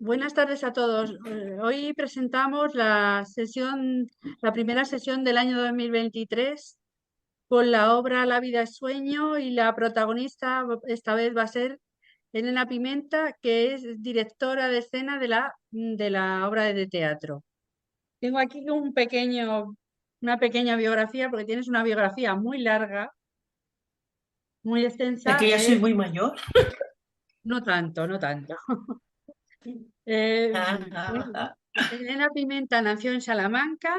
Buenas tardes a todos. Hoy presentamos la primera sesión del año 2023 con la obra La vida es sueño, y la protagonista esta vez va a ser Elena Pimenta, que es directora de escena de la obra de teatro. Tengo aquí una pequeña biografía, porque tienes una biografía muy larga, muy ¿De extensa. que ya soy muy mayor? No tanto, no tanto. Eh, bueno, Ah, Elena Pimenta nació en Salamanca.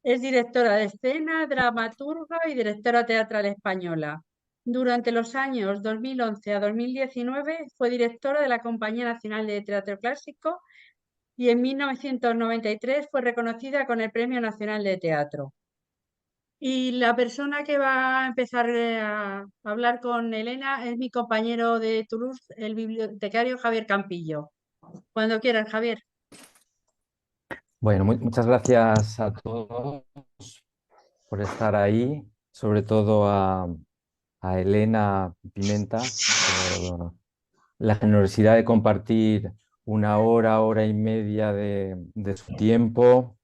Es directora de escena, dramaturga y directora teatral española. Durante los años 2011 a 2019 fue directora de la Compañía Nacional de Teatro Clásico, y en 1993 fue reconocida con el Premio Nacional de Teatro. Y la persona que va a empezar a hablar con Elena es mi compañero de Toulouse, el bibliotecario Javier Campillo. Cuando quieras, Javier. Bueno, muchas gracias a todos por estar ahí, sobre todo a Elena Pimenta por la generosidad de compartir una hora, hora y media de su tiempo.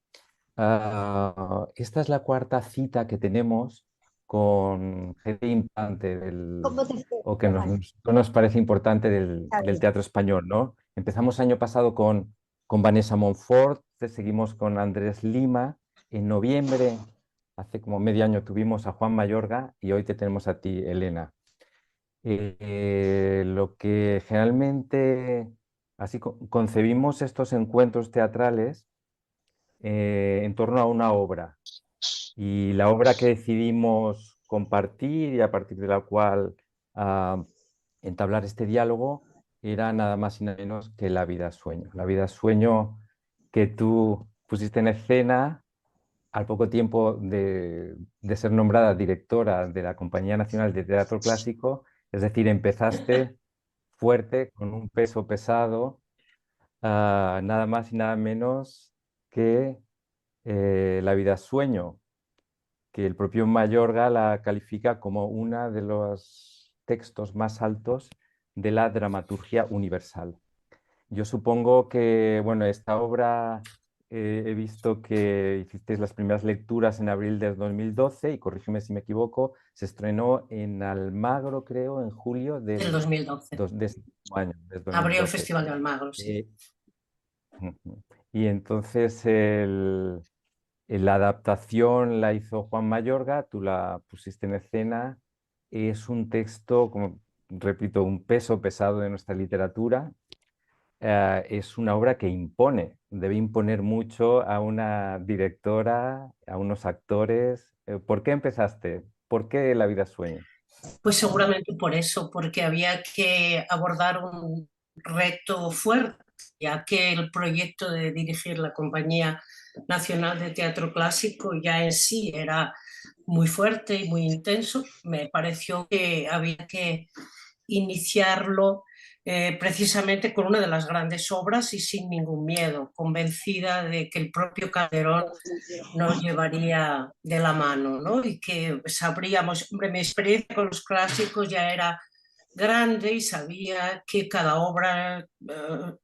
Esta es la cuarta cita que tenemos con gente importante ¿Cómo te fue? o que nos parece importante del teatro español, ¿no? Empezamos el año pasado con Vanessa Monfort, seguimos con Andrés Lima. En noviembre, hace como medio año, tuvimos a Juan Mayorga y hoy te tenemos a ti, Elena. Lo que generalmente así concebimos estos encuentros teatrales en torno a una obra. Y la obra que decidimos compartir y a partir de la cual entablar este diálogo era nada más y nada menos que La vida es sueño. La vida es sueño, que tú pusiste en escena al poco tiempo de ser nombrada directora de la Compañía Nacional de Teatro Clásico. Es decir, empezaste fuerte, con un peso pesado, nada más y nada menos que La vida es sueño, que el propio Mayorga la califica como uno de los textos más altos de la dramaturgia universal. Yo supongo que, bueno, esta obra he visto que hicisteis las primeras lecturas en abril del 2012 y corrígeme si me equivoco, se estrenó en Almagro, creo, en julio del 2012. de este mismo año, del Abrió el 2012. Festival de Almagro, sí. Eh, Ujú. Y entonces la adaptación la hizo Juan Mayorga, tú la pusiste en escena. Es un texto, como repito, un peso pesado de nuestra literatura. Es una obra que impone, debe imponer mucho a una directora, a unos actores. ¿Por qué empezaste? ¿Por qué La vida sueño? Pues seguramente por eso, porque había que abordar un reto fuerte, ya que el proyecto de dirigir la Compañía Nacional de Teatro Clásico ya en sí era muy fuerte y muy intenso. Me pareció que había que iniciarlo precisamente con una de las grandes obras y sin ningún miedo, convencida de que el propio Calderón nos llevaría de la mano, ¿no? Y que sabríamos, hombre, mi experiencia con los clásicos ya era grande y sabía que cada obra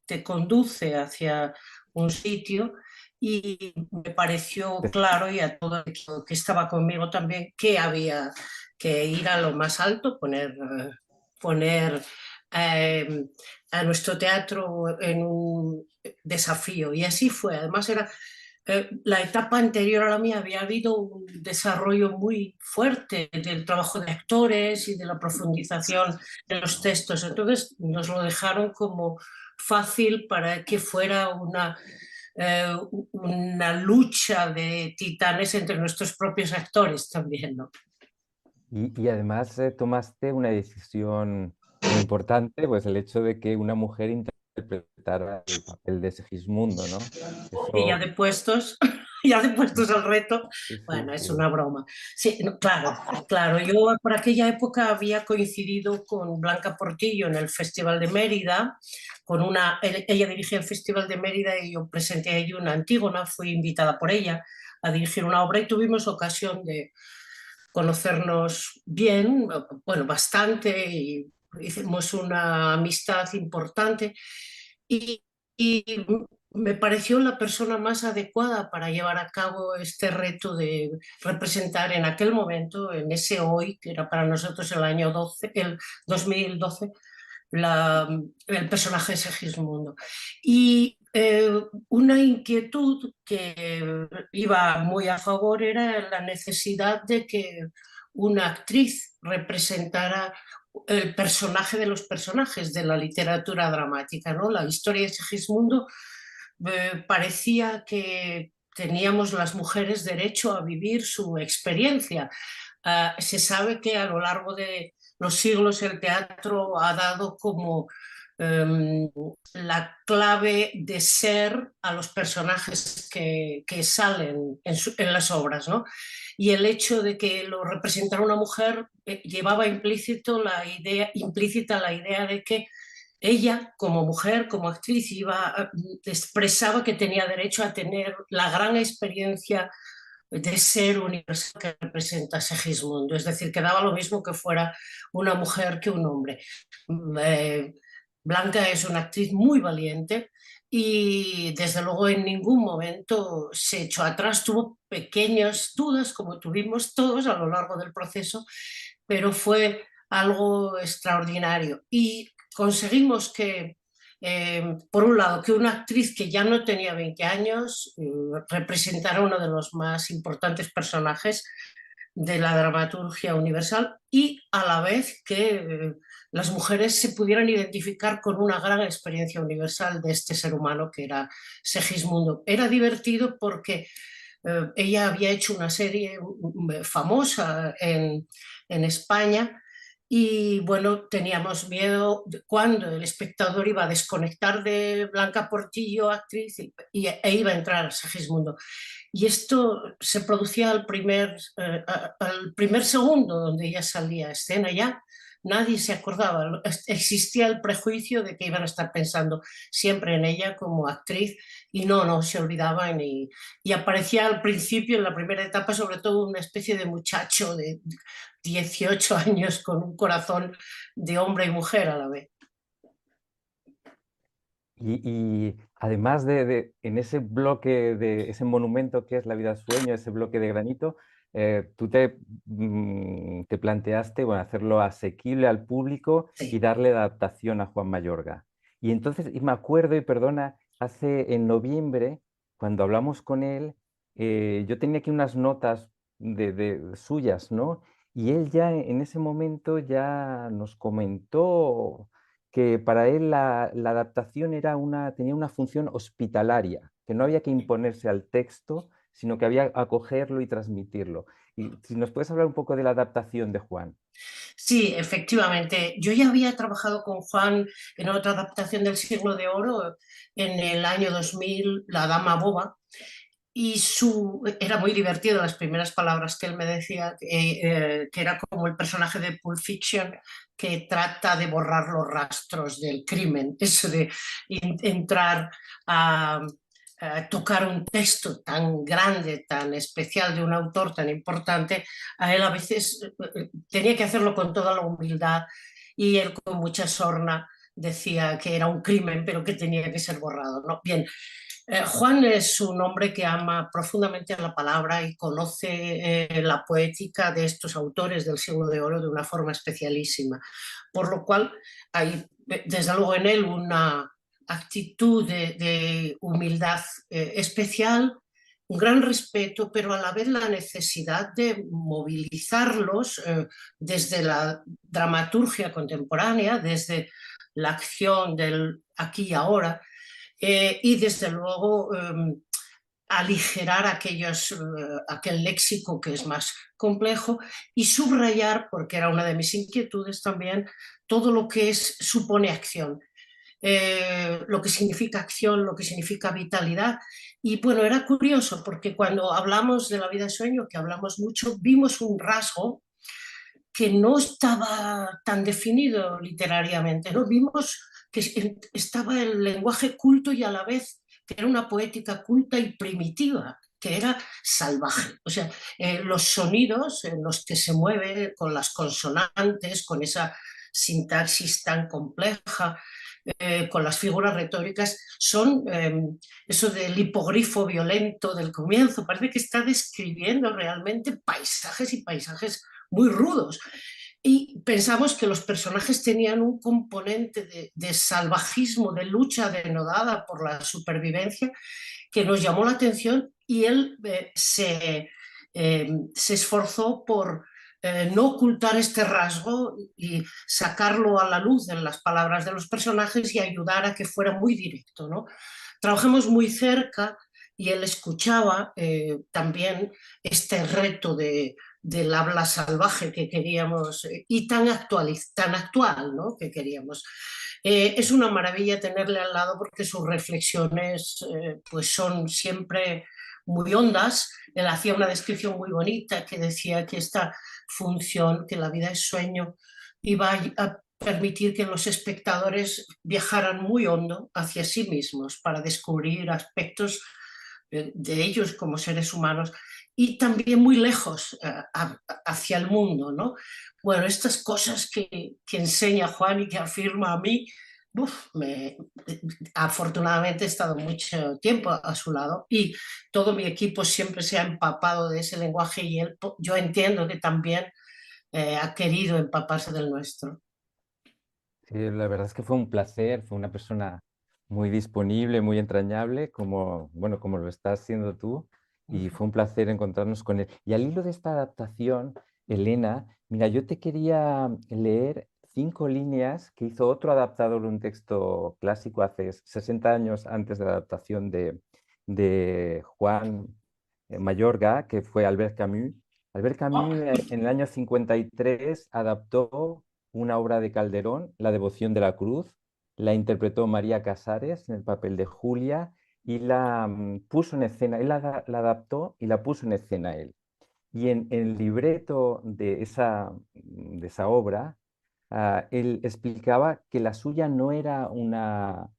te conduce hacia un sitio, y me pareció claro, y a todo el que estaba conmigo también, que había que ir a lo más alto, poner eh, a nuestro teatro en un desafío. Y así fue. Además era la etapa anterior a la mía, había habido un desarrollo muy fuerte del trabajo de actores y de la profundización de los textos. Entonces nos lo dejaron como fácil para que fuera una lucha de titanes entre nuestros propios actores también, ¿no? Y además tomaste una decisión muy importante, pues el hecho de que una mujer interpretara el papel de Segismundo, ¿no? Y ya Eso, de puestos, ya de puestos al reto, sí, sí, bueno, es sí. una broma. Sí, no, claro, claro, yo por aquella época había coincidido con Blanca Portillo en el Festival de Mérida, ella dirigía el Festival de Mérida y yo presenté allí una Antígona, fui invitada por ella a dirigir una obra y tuvimos ocasión de conocernos bien, bueno, bastante, y hicimos una amistad importante. Y y me pareció la persona más adecuada para llevar a cabo este reto de representar en aquel momento, en ese hoy, que era para nosotros el año 12, el 2012, el personaje de Segismundo. Y una inquietud que iba muy a favor era la necesidad de que una actriz representara el personaje de los personajes de la literatura dramática, ¿no? La historia de Segismundo parecía que teníamos las mujeres derecho a vivir su experiencia. Se sabe que a lo largo de los siglos el teatro ha dado como la clave de ser a los personajes que salen en las obras, ¿no? Y el hecho de que lo representara una mujer llevaba implícita la idea de que ella, como mujer, como actriz, expresaba que tenía derecho a tener la gran experiencia de ser universal que representa Segismundo. Es decir, que daba lo mismo que fuera una mujer que un hombre. Eh, Blanca es una actriz muy valiente y desde luego en ningún momento se echó atrás. Tuvo pequeñas dudas, como tuvimos todos a lo largo del proceso, pero fue algo extraordinario. Y conseguimos que, por un lado, que una actriz que ya no tenía 20 años representara uno de los más importantes personajes de la dramaturgia universal y a la vez que las mujeres se pudieran identificar con una gran experiencia universal de este ser humano que era Segismundo. Era divertido porque ella había hecho una serie famosa en España y bueno, teníamos miedo de cuando el espectador iba a desconectar de Blanca Portillo, actriz, e iba a entrar Segismundo. Y esto se producía al primer segundo donde ella salía a escena ya. Nadie se acordaba, existía el prejuicio de que iban a estar pensando siempre en ella como actriz y no se olvidaban y aparecía al principio, en la primera etapa, sobre todo una especie de muchacho de 18 años con un corazón de hombre y mujer a la vez. Y además en ese bloque, de ese monumento que es La vida sueño, ese bloque de granito, tú te planteaste, bueno, hacerlo asequible al público y Sí. darle adaptación a Juan Mayorga. Y entonces, y me acuerdo, y perdona, en noviembre, cuando hablamos con él, yo tenía aquí unas notas suyas, ¿no? Y él ya en ese momento ya nos comentó que para él la adaptación tenía una función hospitalaria, que no había que imponerse al texto, sino que había que acogerlo y transmitirlo. Y si nos puedes hablar un poco de la adaptación de Juan. Sí, efectivamente. Yo ya había trabajado con Juan en otra adaptación del Siglo de Oro en el año 2000, La Dama Boba, y era muy divertido las primeras palabras que él me decía, que era como el personaje de Pulp Fiction que trata de borrar los rastros del crimen, eso de entrar a tocar un texto tan grande, tan especial de un autor tan importante, a él a veces tenía que hacerlo con toda la humildad y él con mucha sorna decía que era un crimen pero que tenía que ser borrado, ¿no? Bien, Juan es un hombre que ama profundamente a la palabra y conoce la poética de estos autores del Siglo de Oro de una forma especialísima, por lo cual hay desde luego en él una actitud de humildad especial, un gran respeto, pero a la vez la necesidad de movilizarlos desde la dramaturgia contemporánea, desde la acción del aquí y ahora, y desde luego aligerar aquel léxico que es más complejo y subrayar, porque era una de mis inquietudes también, todo lo que supone acción. Lo que significa acción, lo que significa vitalidad. Y bueno, era curioso porque cuando hablamos de la vida de sueño, que hablamos mucho, vimos un rasgo que no estaba tan definido literariamente, ¿no? Vimos que estaba el lenguaje culto y a la vez que era una poética culta y primitiva, que era salvaje. O sea, los sonidos en los que se mueve con las consonantes, con esa sintaxis tan compleja, con las figuras retóricas, son eso del hipogrifo violento del comienzo, parece que está describiendo realmente paisajes y paisajes muy rudos. Y pensamos que los personajes tenían un componente de salvajismo, de lucha denodada por la supervivencia, que nos llamó la atención y él se esforzó por no ocultar este rasgo y sacarlo a la luz en las palabras de los personajes y ayudar a que fuera muy directo, ¿no? Trabajamos muy cerca y él escuchaba también este reto del habla salvaje que queríamos y tan actual, ¿no? Que queríamos. Es una maravilla tenerle al lado porque sus reflexiones pues son siempre muy hondas. Él hacía una descripción muy bonita que decía que esta función, que la vida es sueño, iba a permitir que los espectadores viajaran muy hondo hacia sí mismos para descubrir aspectos de ellos como seres humanos y también muy lejos hacia el mundo, ¿no? Bueno, estas cosas que enseña Juan y que afirma a mí, afortunadamente he estado mucho tiempo a su lado y todo mi equipo siempre se ha empapado de ese lenguaje y él, yo entiendo que también ha querido empaparse del nuestro. Sí, la verdad es que fue un placer, fue una persona muy disponible, muy entrañable, como, bueno, como lo estás siendo tú, y fue un placer encontrarnos con él. Y al hilo de esta adaptación, Elena, mira, yo te quería leer 5 líneas que hizo otro adaptador de un texto clásico hace 60 años antes de la adaptación de Juan Mayorga, que fue Albert Camus. Albert Camus en el año 53 adaptó una obra de Calderón, La devoción de la cruz. La interpretó María Casares en el papel de Julia y la puso en escena. Él la adaptó y la puso en escena él. Y en el libreto de esa obra, él explicaba que la suya no era una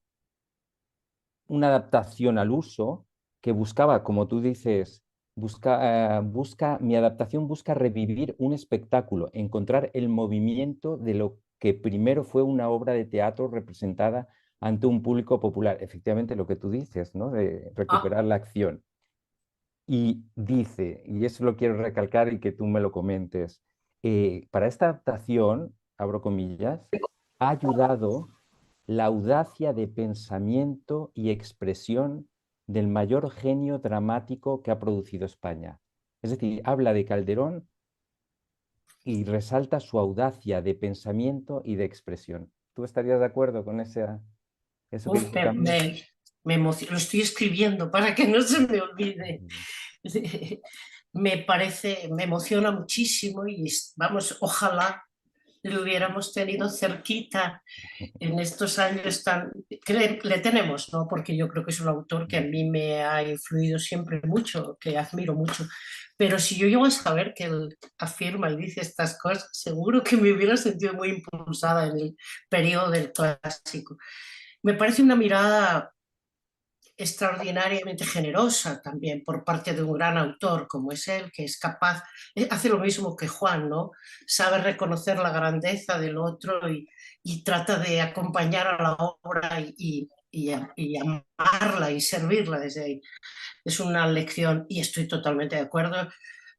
adaptación al uso que buscaba, como tú dices, mi adaptación busca revivir un espectáculo, encontrar el movimiento de lo que primero fue una obra de teatro representada ante un público popular. Efectivamente, lo que tú dices, ¿no? De Ah, recuperar la acción. Y dice, y eso lo quiero recalcar y que tú me lo comentes, para esta adaptación, abro comillas, ha ayudado la audacia de pensamiento y expresión del mayor genio dramático que ha producido España. Es decir, habla de Calderón y resalta su audacia de pensamiento y de expresión. ¿Tú estarías de acuerdo con eso que uf, dice Camus? lo estoy escribiendo para que no se me olvide. Ujú. Me parece, me emociona muchísimo y vamos, ojalá lo hubiéramos tenido cerquita en estos años tan que le tenemos, ¿no? Porque yo creo que es un autor que a mí me ha influido siempre mucho, que admiro mucho. Pero si yo llego a saber que él afirma y dice estas cosas, seguro que me hubiera sentido muy impulsada en el periodo del clásico. Me parece una mirada extraordinariamente generosa también por parte de un gran autor como es él, que es capaz, hace lo mismo que Juan, ¿no? Sabe reconocer la grandeza del otro y trata de acompañar a la obra y amarla y servirla desde ahí. Es una lección y estoy totalmente de acuerdo.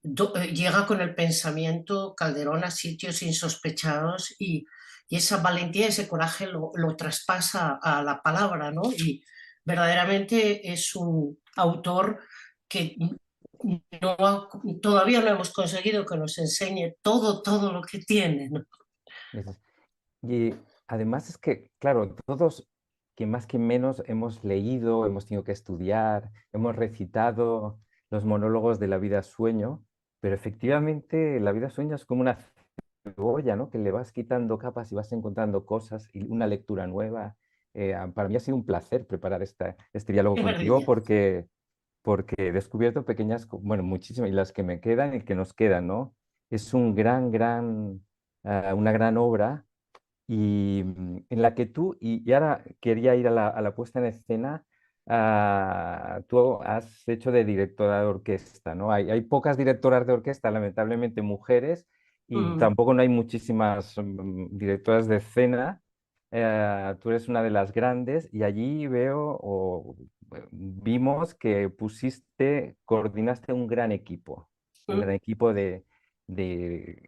Llega con el pensamiento Calderón a sitios insospechados y esa valentía, ese coraje lo traspasa a la palabra, ¿no? Y verdaderamente es un autor que todavía no hemos conseguido que nos enseñe todo lo que tiene, ¿no? Es- Y además es que, claro, todos, que más que menos, hemos leído, hemos tenido que estudiar, hemos recitado los monólogos de La vida sueño, pero efectivamente la vida sueño es como una cebolla, ¿no? Que le vas quitando capas y vas encontrando cosas y una lectura nueva. Para mí ha sido un placer preparar este diálogo Qué contigo maravilla. porque he descubierto pequeñas, bueno, muchísimas, y las que me quedan y que nos quedan, ¿no? Es una gran obra y en la que tú, y ahora quería ir a la puesta en escena, tú has hecho de directora de orquesta, ¿no? Hay pocas directoras de orquesta, lamentablemente mujeres, y Mm, tampoco no hay muchísimas directoras de escena, tú eres una de las grandes y allí veo o vimos que coordinaste un gran equipo de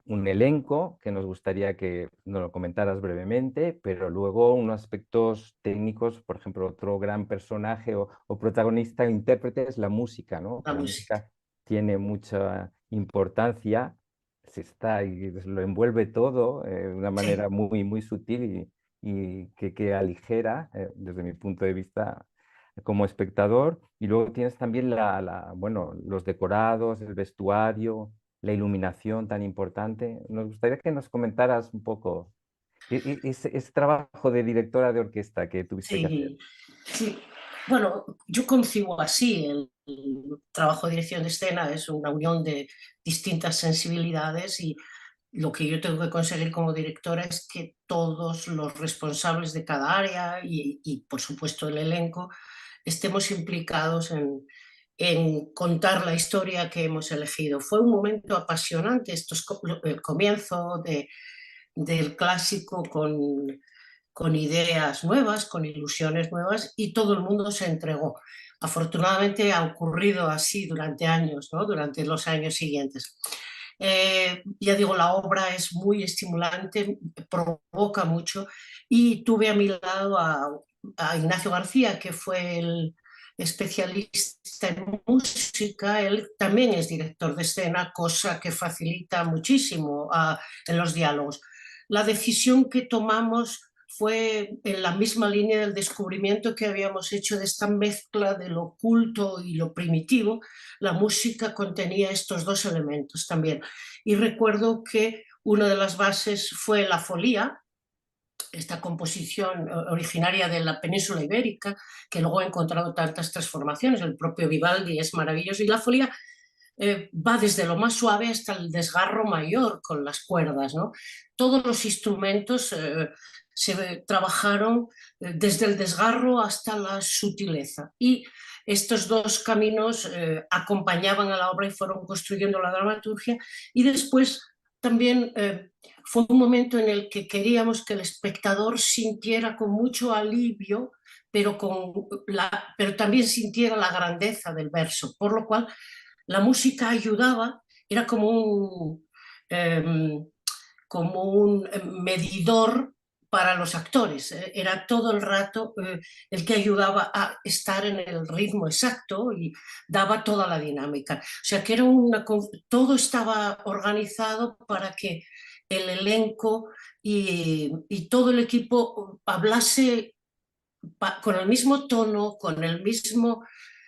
un elenco que nos gustaría que nos lo comentaras brevemente, pero luego unos aspectos técnicos, por ejemplo, otro gran personaje o protagonista o intérprete es la música, ¿no? La Que la música. música tiene mucha importancia, y lo envuelve todo de una Sí. manera muy, muy sutil y que aligera, desde mi punto de vista, como espectador. Y luego tienes también bueno, los decorados, el vestuario, la iluminación tan importante. Nos gustaría que nos comentaras un poco ese trabajo de directora de orquesta que tuviste que hacer. Sí, sí. Bueno, yo concibo así el trabajo de dirección de escena, es una unión de distintas sensibilidades y lo que yo tengo que conseguir como directora es que todos los responsables de cada área y por supuesto el elenco estemos implicados en contar la historia que hemos elegido. Fue un momento apasionante, el comienzo del clásico con ideas nuevas, con ilusiones nuevas y todo el mundo se entregó. Afortunadamente ha ocurrido así durante años, ¿no? Durante los años siguientes. Ya digo, la obra es muy estimulante, provoca mucho y tuve a mi lado a Ignacio García, que fue el especialista en música. Él también es director de escena, cosa que facilita muchísimo en los diálogos. La decisión que tomamos fue en la misma línea del descubrimiento que habíamos hecho de esta mezcla de lo oculto y lo primitivo. La música contenía estos dos elementos también. Y recuerdo que una de las bases fue la folía, esta composición originaria de la península ibérica, que luego ha encontrado tantas transformaciones. El propio Vivaldi es maravilloso y la folía va desde lo más suave hasta el desgarro mayor con las cuerdas, ¿no? Todos los instrumentos se trabajaron desde el desgarro hasta la sutileza y estos dos caminos acompañaban a la obra y fueron construyendo la dramaturgia y después también fue un momento en el que queríamos que el espectador sintiera con mucho alivio pero también sintiera la grandeza del verso, por lo cual la música ayudaba, era como un medidor para los actores, era todo el rato el que ayudaba a estar en el ritmo exacto y daba toda la dinámica. O sea que todo estaba organizado para que el elenco y todo el equipo hablase con el mismo tono, con el mismo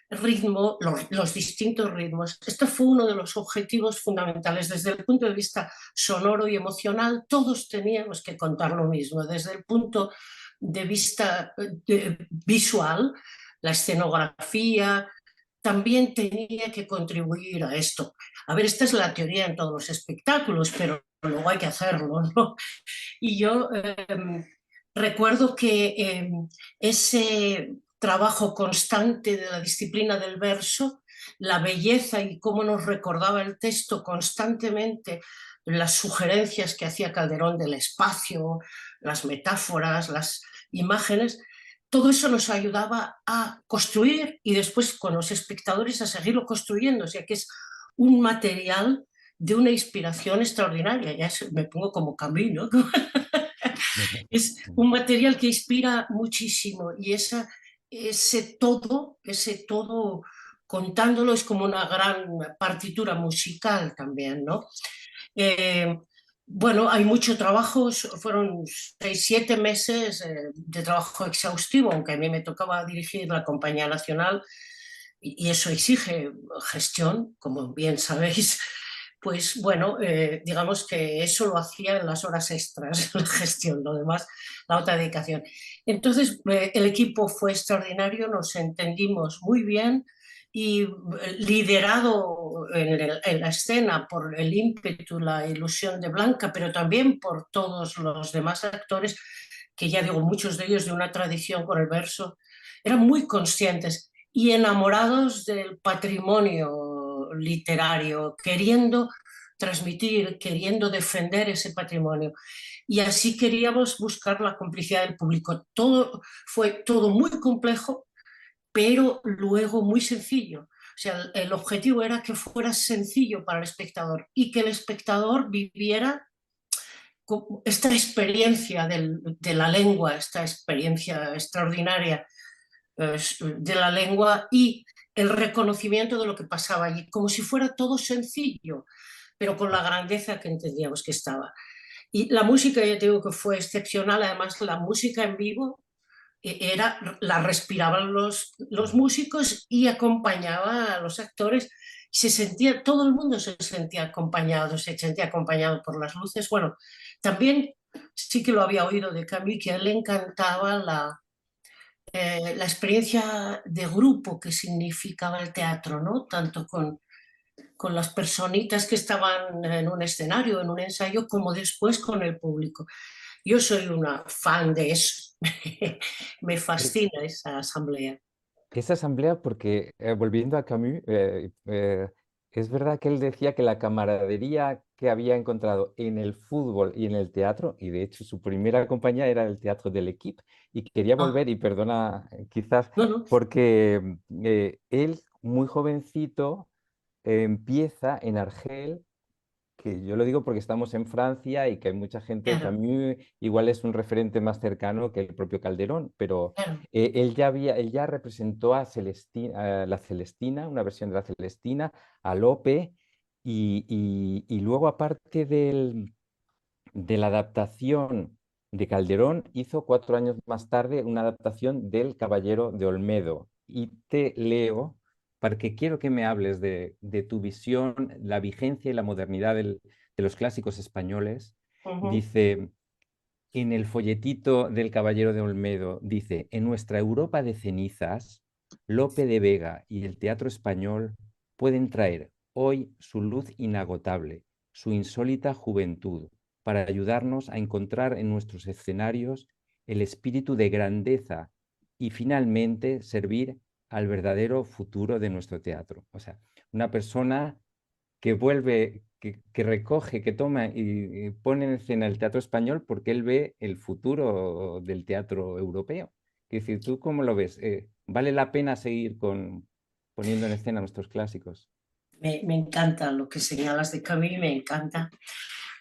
ritmo, los distintos ritmos. Este fue uno de los objetivos fundamentales. Desde el punto de vista sonoro y emocional, todos teníamos que contar lo mismo. Desde el punto de vista visual, la escenografía también tenía que contribuir a esto. A ver, esta es la teoría en todos los espectáculos, pero luego hay que hacerlo, ¿no? Y yo recuerdo que ese trabajo constante de la disciplina del verso, la belleza y cómo nos recordaba el texto constantemente, las sugerencias que hacía Calderón del espacio, las metáforas, las imágenes, todo eso nos ayudaba a construir y después con los espectadores a seguirlo construyendo, o sea que es un material de una inspiración extraordinaria, ya me pongo como camino. Es un material que inspira muchísimo y ese todo contándolo es como una gran partitura musical también, ¿no? Eh, bueno, hay mucho trabajo, fueron 6, 7 meses de trabajo exhaustivo, aunque a mí me tocaba dirigir la Compañía Nacional y eso exige gestión, como bien sabéis, pues bueno, digamos que eso lo hacía en las horas extras, la gestión, lo demás, la otra dedicación. Entonces, el equipo fue extraordinario, nos entendimos muy bien y liderado en la escena por el ímpetu, la ilusión de Blanca, pero también por todos los demás actores, que ya digo, muchos de ellos de una tradición con el verso, eran muy conscientes y enamorados del patrimonio literario, queriendo transmitir, queriendo defender ese patrimonio. Y así queríamos buscar la complicidad del público. Fue todo muy complejo, pero luego muy sencillo. O sea, el objetivo era que fuera sencillo para el espectador y que el espectador viviera esta experiencia de la lengua, esta experiencia extraordinaria de la lengua y el reconocimiento de lo que pasaba allí, como si fuera todo sencillo, pero con la grandeza que entendíamos que estaba. Y la música, ya te digo que fue excepcional, además la música en vivo la respiraban los músicos y acompañaba a los actores. Todo el mundo se sentía acompañado por las luces. Bueno, también sí que lo había oído de Camus, que a él le encantaba la experiencia de grupo que significaba el teatro, ¿no? Tanto con las personitas que estaban en un escenario, en un ensayo, como después con el público. Yo soy una fan de eso. Me fascina esa asamblea. Esa asamblea, porque volviendo a Camus, es verdad que él decía que la camaradería que había encontrado en el fútbol y en el teatro, y de hecho su primera compañía era el Teatro de l'Équipe, y quería Ah, volver, y perdona, quizás no, no, porque él, muy jovencito, empieza en Argel, que yo lo digo porque estamos en Francia y que hay mucha gente, claro, Camus igual es un referente más cercano que el propio Calderón, pero claro. él ya representó a la Celestina, una versión de la Celestina, a Lope, y luego aparte de la adaptación de Calderón, hizo 4 años más tarde una adaptación del Caballero de Olmedo. Y te leo, porque quiero que me hables de tu visión, la vigencia y la modernidad de los clásicos españoles. Ujú. Dice, en el folletito del Caballero de Olmedo, dice, en nuestra Europa de cenizas, Lope de Vega y el teatro español pueden traer hoy su luz inagotable, su insólita juventud, para ayudarnos a encontrar en nuestros escenarios el espíritu de grandeza y finalmente servir al verdadero futuro de nuestro teatro. O sea, una persona que vuelve, que recoge, que toma y pone en escena el teatro español porque él ve el futuro del teatro europeo. Es decir, ¿tú cómo lo ves? ¿Vale la pena seguir poniendo en escena nuestros clásicos? Me encanta lo que señalas de Camus, me encanta.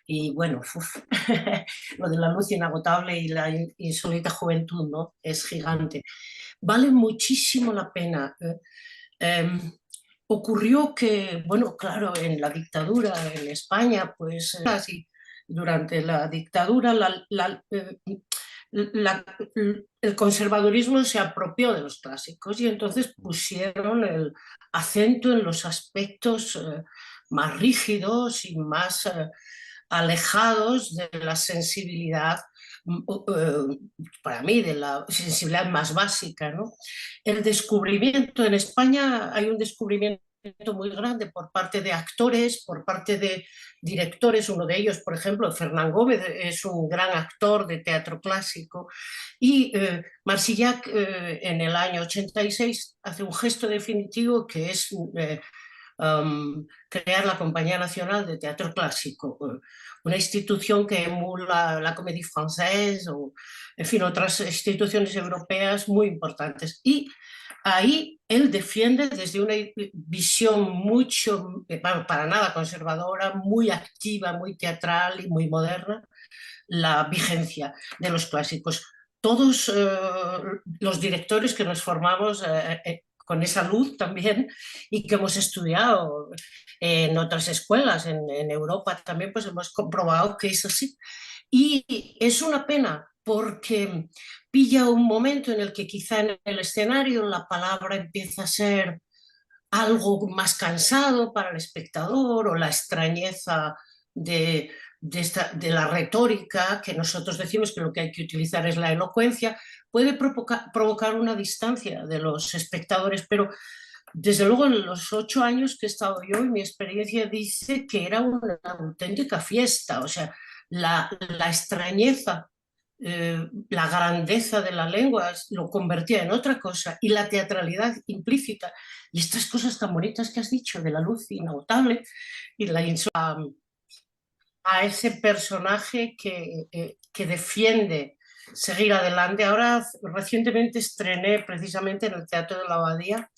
Y bueno, lo de la luz inagotable y la insólita juventud, ¿no? Es gigante. Vale muchísimo la pena. Ocurrió que, bueno, claro, en la dictadura en España, pues así, durante la dictadura la- el conservadurismo se apropió de los clásicos y entonces pusieron el acento en los aspectos más rígidos y más alejados de la sensibilidad, para mí, de la sensibilidad más básica, ¿no? El descubrimiento en España, hay un descubrimiento muy grande por parte de actores, por parte de directores, uno de ellos, por ejemplo, Fernán Gómez, es un gran actor de teatro clásico, y Marsillac en el año 86 hace un gesto definitivo que es crear la Compañía Nacional de Teatro Clásico, una institución que emula la Comédie Française o, en fin, otras instituciones europeas muy importantes. Y ahí él defiende desde una visión mucho, para nada conservadora, muy activa, muy teatral y muy moderna, la vigencia de los clásicos. Todos los directores que nos formamos con esa luz también y que hemos estudiado en otras escuelas en Europa también, pues hemos comprobado que es así. Y es una pena porque pilla un momento en el que quizá en el escenario la palabra empieza a ser algo más cansado para el espectador o la extrañeza de la retórica, que nosotros decimos que lo que hay que utilizar es la elocuencia, puede provocar una distancia de los espectadores, pero desde luego en los 8 años que he estado yo, mi experiencia dice que era una auténtica fiesta, o sea, la extrañeza, la grandeza de la lengua lo convertía en otra cosa y la teatralidad implícita y estas cosas tan bonitas que has dicho de la luz inagotable y la a ese personaje que defiende seguir adelante. Ahora recientemente estrené precisamente en el Teatro de la Abadía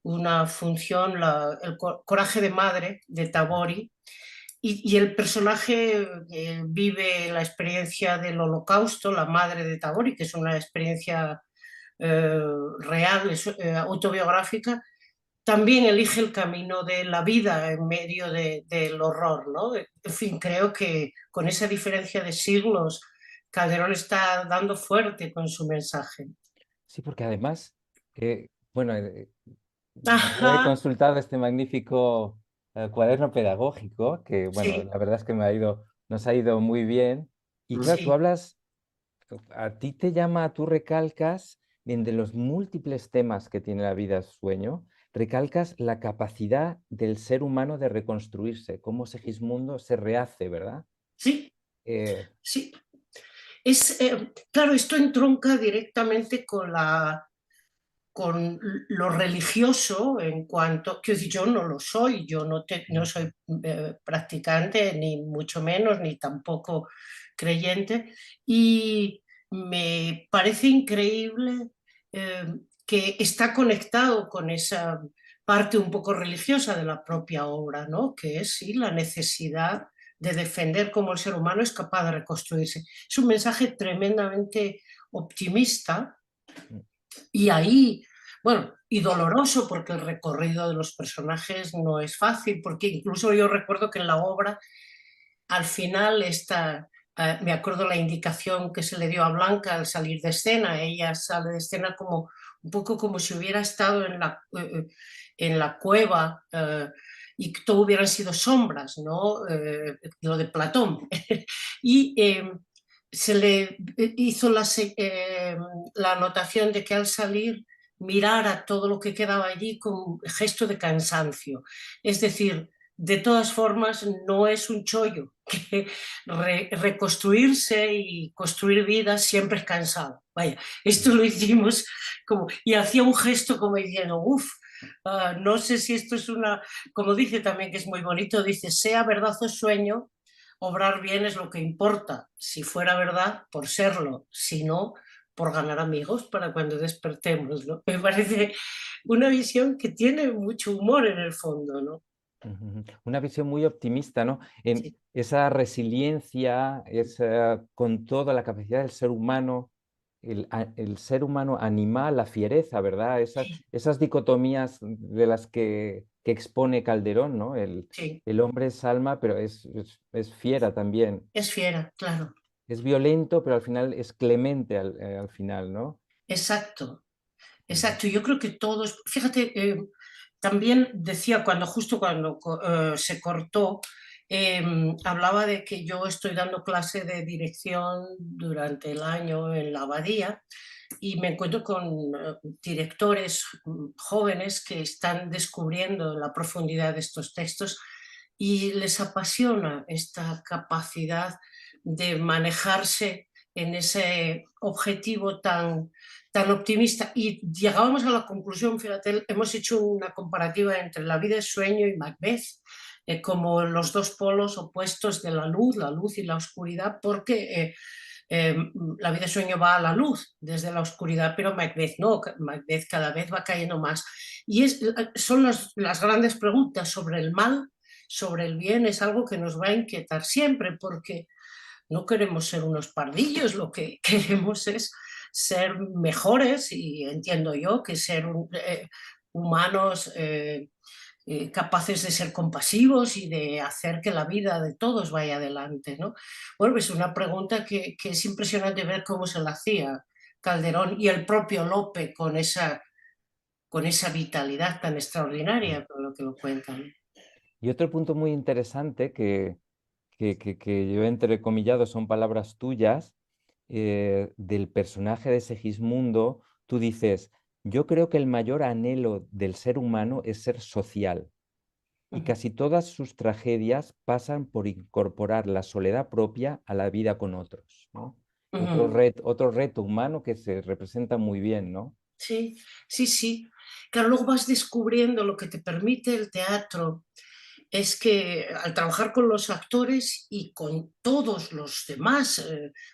una función, el Coraje de Madre de Tabori, y el personaje vive la experiencia del Holocausto, la madre de Tabori, que es una experiencia real, autobiográfica. También elige el camino de la vida en medio del horror, ¿no? En fin, creo que con esa diferencia de siglos, Calderón está dando fuerte con su mensaje. Sí, porque además, bueno, yo he Ajá, consultado este magnífico cuaderno pedagógico, que bueno, sí, la verdad es que nos ha ido muy bien. Y claro, tú sí, hablas, a ti te llama, tú recalcas, de los múltiples temas que tiene la vida sueño, recalcas la capacidad del ser humano de reconstruirse, cómo Segismundo se rehace, ¿verdad? sí, Eh, sí. Claro, esto entronca directamente con lo religioso en cuanto, que yo no lo soy, yo no soy practicante, ni mucho menos, ni tampoco creyente, y me parece increíble que está conectado con esa parte un poco religiosa de la propia obra, ¿no? Que es sí, la necesidad de defender cómo el ser humano es capaz de reconstruirse. Es un mensaje tremendamente optimista y ahí, bueno, y doloroso porque el recorrido de los personajes no es fácil, porque incluso yo recuerdo que en la obra, al final, me acuerdo la indicación que se le dio a Blanca al salir de escena, ella sale de escena como un poco como si hubiera estado en la cueva y que todo hubieran sido sombras, ¿no? Lo de Platón. Y se le hizo la anotación de que al salir mirara todo lo que quedaba allí con gesto de cansancio. Es decir, de todas formas, no es un chollo, que reconstruirse y construir vidas siempre es cansado. Vaya, esto lo hicimos como, y hacía un gesto como diciendo, uff, no sé si esto es como dice también que es muy bonito, dice, sea verdad o sueño, obrar bien es lo que importa. Si fuera verdad, por serlo. Si no, por ganar amigos para cuando despertemos, ¿no? Me parece una visión que tiene mucho humor en el fondo, ¿no? Una visión muy optimista, ¿no? En Sí, esa resiliencia, con toda la capacidad del ser humano, el ser humano animal, la fiereza, ¿verdad? sí, Esas dicotomías de las que expone Calderón, ¿no? sí. El hombre es alma, pero es fiera también. Es fiera, claro. Es violento, pero al final es clemente al final, ¿no? Exacto, Ujú. exacto. Yo creo que todos, fíjate, también decía justo cuando se cortó, eh, hablaba de que yo estoy dando clase de dirección durante el año en la abadía y me encuentro con directores jóvenes que están descubriendo la profundidad de estos textos y les apasiona esta capacidad de manejarse en ese objetivo tan optimista. Y llegábamos a la conclusión, fíjate, hemos hecho una comparativa entre La vida es sueño y Macbeth, como los dos polos opuestos de la luz y la oscuridad, porque la vida es sueño va a la luz desde la oscuridad, pero Macbeth no, Macbeth cada vez va cayendo más. Y son las grandes preguntas sobre el mal, sobre el bien, es algo que nos va a inquietar siempre, porque no queremos ser unos pardillos, lo que queremos es ser mejores y entiendo yo que ser humanos capaces de ser compasivos y de hacer que la vida de todos vaya adelante, ¿no? Bueno, es una pregunta que es impresionante ver cómo se la hacía Calderón y el propio Lope con esa vitalidad tan extraordinaria con lo que lo cuentan. Y otro punto muy interesante que yo he entrecomillado son palabras tuyas, del personaje de Segismundo, tú dices, yo creo que el mayor anhelo del ser humano es ser social y Ujú, casi todas sus tragedias pasan por incorporar la soledad propia a la vida con otros, ¿no? ujú. Otro reto humano que se representa muy bien, ¿no? Sí, sí, sí. Claro, luego vas descubriendo lo que te permite el teatro, es que al trabajar con los actores y con todos los demás,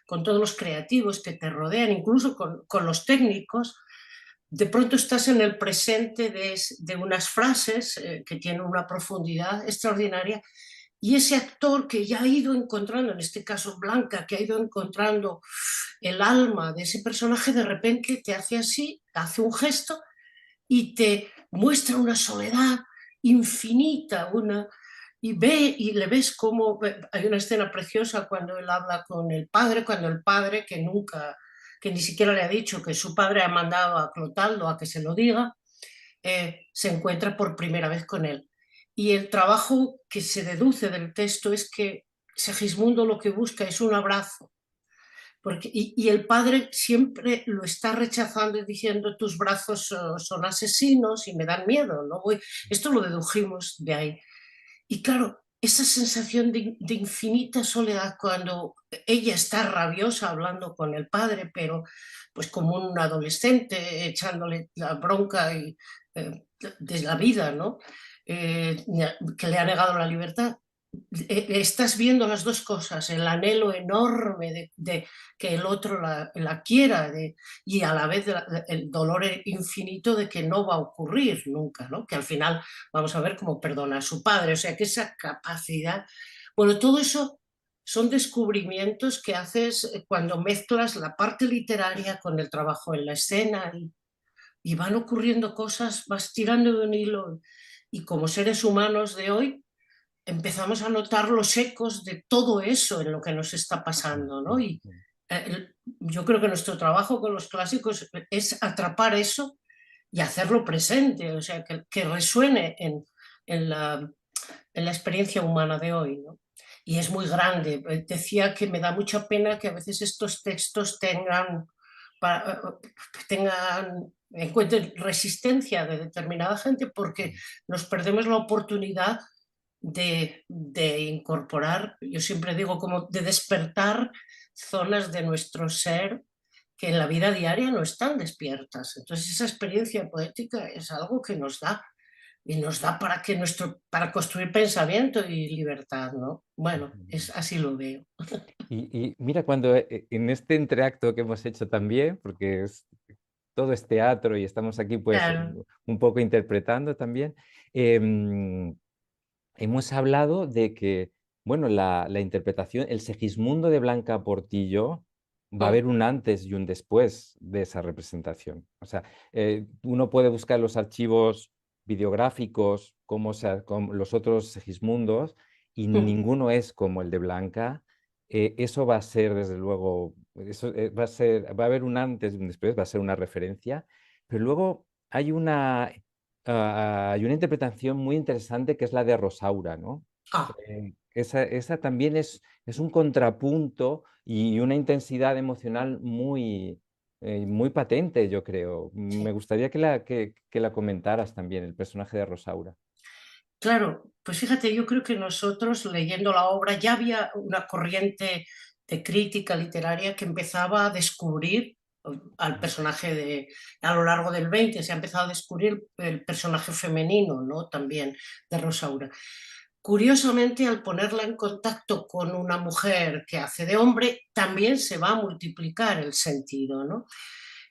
con todos los creativos que te rodean, incluso con los técnicos, de pronto estás en el presente de unas frases que tienen una profundidad extraordinaria y ese actor que ya ha ido encontrando, en este caso Blanca, que ha ido encontrando el alma de ese personaje, de repente te hace así, hace un gesto y te muestra una soledad infinita, y y le ves como hay una escena preciosa cuando él habla con el padre, cuando el padre que ni siquiera le ha dicho que su padre ha mandado a Clotaldo a que se lo diga, se encuentra por primera vez con él. Y el trabajo que se deduce del texto es que Segismundo lo que busca es un abrazo, y el padre siempre lo está rechazando y diciendo tus brazos son asesinos y me dan miedo, ¿no? Esto lo dedujimos de ahí. Y claro, esa sensación de infinita soledad cuando ella está rabiosa hablando con el padre, pero pues como un adolescente echándole la bronca de la vida, ¿no? Que le ha negado la libertad. Estás viendo las dos cosas, el anhelo enorme de que el otro la quiera y a la vez el dolor infinito de que no va a ocurrir nunca, ¿no? Que al final vamos a ver cómo perdona a su padre, o sea que esa capacidad, bueno, todo eso son descubrimientos que haces cuando mezclas la parte literaria con el trabajo en la escena y van ocurriendo cosas, vas tirando de un hilo y como seres humanos de hoy empezamos a notar los ecos de todo eso en lo que nos está pasando, ¿no? Y yo creo que nuestro trabajo con los clásicos es atrapar eso y hacerlo presente, o sea, que resuene en la experiencia humana de hoy, ¿no? Y es muy grande. Decía que me da mucha pena que a veces estos textos encuentren resistencia de determinada gente porque nos perdemos la oportunidad de incorporar, yo siempre digo como de despertar zonas de nuestro ser que en la vida diaria no están despiertas. Entonces esa experiencia poética es algo que nos da y nos da para construir pensamiento y libertad, ¿no? Bueno, así lo veo. Y mira, cuando en este entreacto que hemos hecho también, porque todo es teatro y estamos aquí pues Claro. un poco interpretando también, hemos hablado de que, bueno, la interpretación, el Segismundo de Blanca Portillo, va a haber un antes y un después de esa representación. O sea, uno puede buscar los archivos videográficos como los otros Segismundos y ninguno es como el de Blanca. Eso va a ser, desde luego, va a haber un antes y un después, va a ser una referencia, pero luego hay una interpretación muy interesante que es la de Rosaura, ¿no? Ah, Esa también es un contrapunto y una intensidad emocional muy patente, yo creo. Me sí. gustaría que la comentaras también, el personaje de Rosaura. Claro, pues fíjate, yo creo que nosotros leyendo la obra ya había una corriente de crítica literaria que empezaba a descubrir al personaje a lo largo del 20 se ha empezado a descubrir el personaje femenino, ¿no? También de Rosaura. Curiosamente, al ponerla en contacto con una mujer que hace de hombre, también se va a multiplicar el sentido, ¿no?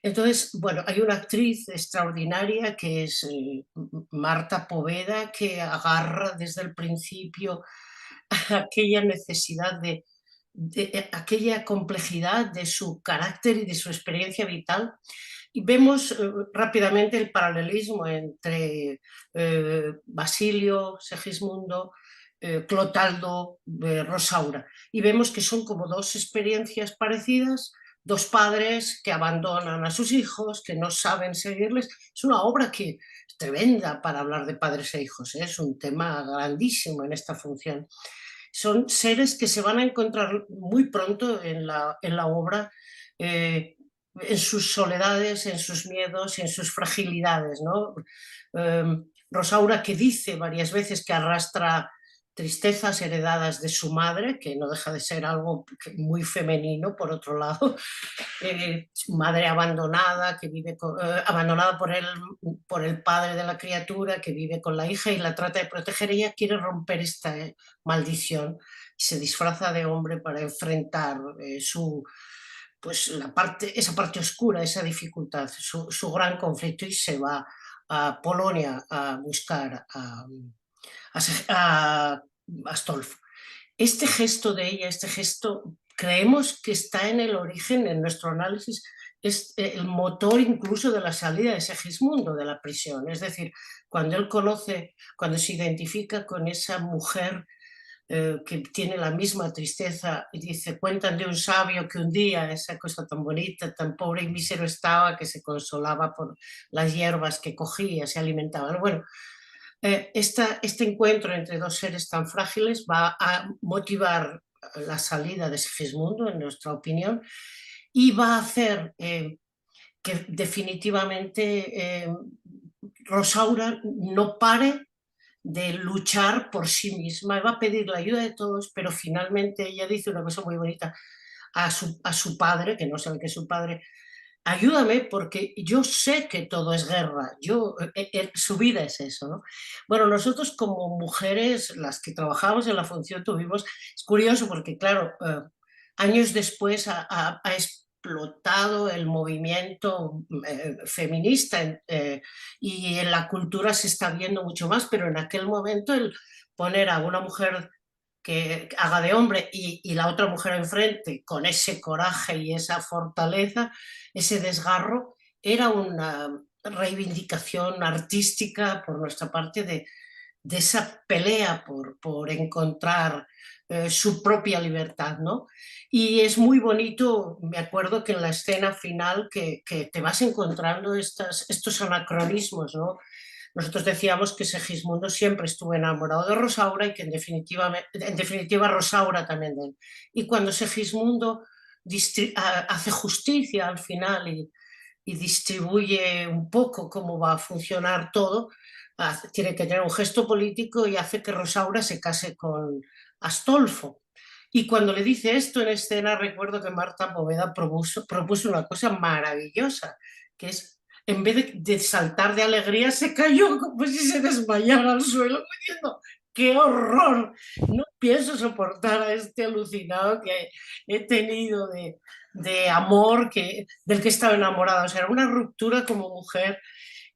Entonces, bueno, hay una actriz extraordinaria que es Marta Poveda, que agarra desde el principio aquella necesidad aquella complejidad de su carácter y de su experiencia vital. Y vemos rápidamente el paralelismo entre Basilio, Segismundo, Clotaldo, Rosaura. Y vemos que son como dos experiencias parecidas, dos padres que abandonan a sus hijos, que no saben seguirles. Es una obra que es tremenda para hablar de padres e hijos, ¿eh? Es un tema grandísimo en esta función. Son seres que se van a encontrar muy pronto en la obra, en sus soledades, en sus miedos, en sus fragilidades, ¿no? Rosaura, que dice varias veces que arrastra tristezas heredadas de su madre, que no deja de ser algo muy femenino, por otro lado, su madre abandonada, que vive abandonada por el padre de la criatura, que vive con la hija y la trata de proteger. Ella quiere romper esta maldición y se disfraza de hombre para enfrentar pues esa parte oscura, esa dificultad, su gran conflicto, y se va a Polonia a buscar a Astolfo. Este gesto de ella, este gesto, creemos que está en el origen, en nuestro análisis, es el motor incluso de la salida de Segismundo de la prisión. Es decir, cuando él conoce, cuando se identifica con esa mujer que tiene la misma tristeza y dice, cuentan de un sabio que un día esa cosa tan bonita, tan pobre y mísero estaba, que se consolaba por las hierbas que cogía, se alimentaba. Bueno, este encuentro entre dos seres tan frágiles va a motivar la salida de Segismundo, en nuestra opinión, y va a hacer que definitivamente Rosaura no pare de luchar por sí misma. Va a pedir la ayuda de todos, pero finalmente ella dice una cosa muy bonita a su padre, que no sabe que es su padre: ayúdame porque yo sé que todo es guerra, su vida es eso, ¿no? Bueno, nosotros como mujeres, las que trabajamos en la función, es curioso porque claro, años después ha explotado el movimiento feminista y en la cultura se está viendo mucho más, pero en aquel momento el poner a una mujer que haga de hombre y la otra mujer enfrente con ese coraje y esa fortaleza, ese desgarro, era una reivindicación artística por nuestra parte de esa pelea por encontrar su propia libertad, ¿no? Y es muy bonito, me acuerdo que en la escena final que te vas encontrando estos anacronismos, ¿no? Nosotros decíamos que Segismundo siempre estuvo enamorado de Rosaura y que en definitiva Rosaura también de él. Y cuando Segismundo hace justicia al final y distribuye un poco cómo va a funcionar todo, tiene que tener un gesto político y hace que Rosaura se case con Astolfo. Y cuando le dice esto en escena, recuerdo que Marta Poveda propuso una cosa maravillosa, que es, en vez de saltar de alegría, se cayó como si se desmayara al suelo, diciendo, ¡qué horror! No pienso soportar a este alucinado que he tenido de amor del que estaba enamorada. O sea, era una ruptura como mujer.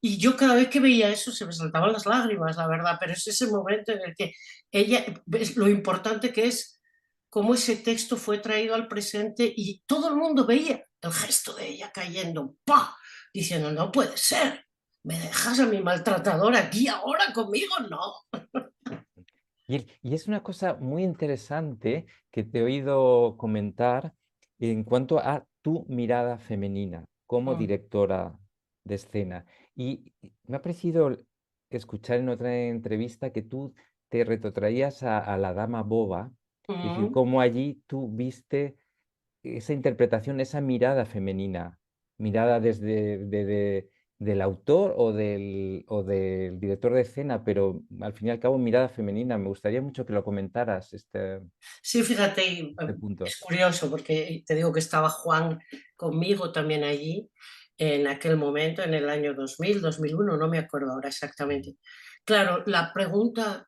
Y yo cada vez que veía eso se me saltaban las lágrimas, la verdad, pero es ese momento en el que ella, ves lo importante que es cómo ese texto fue traído al presente y todo el mundo veía el gesto de ella cayendo, ¡pah!, diciendo, no puede ser, ¿me dejas a mi maltratador aquí ahora conmigo? No. Y es una cosa muy interesante que te he oído comentar en cuanto a tu mirada femenina como directora de escena. Y me ha parecido escuchar en otra entrevista que tú te retrotraías a la Dama Boba, es decir, cómo allí tú viste esa interpretación, esa mirada femenina, mirada del autor o del director de escena, pero al fin y al cabo mirada femenina. Me gustaría mucho que lo comentaras, Sí, fíjate, este punto. es curioso porque te digo que estaba Juan conmigo también allí en aquel momento, en el año 2000, 2001, no me acuerdo ahora exactamente. Claro, la pregunta,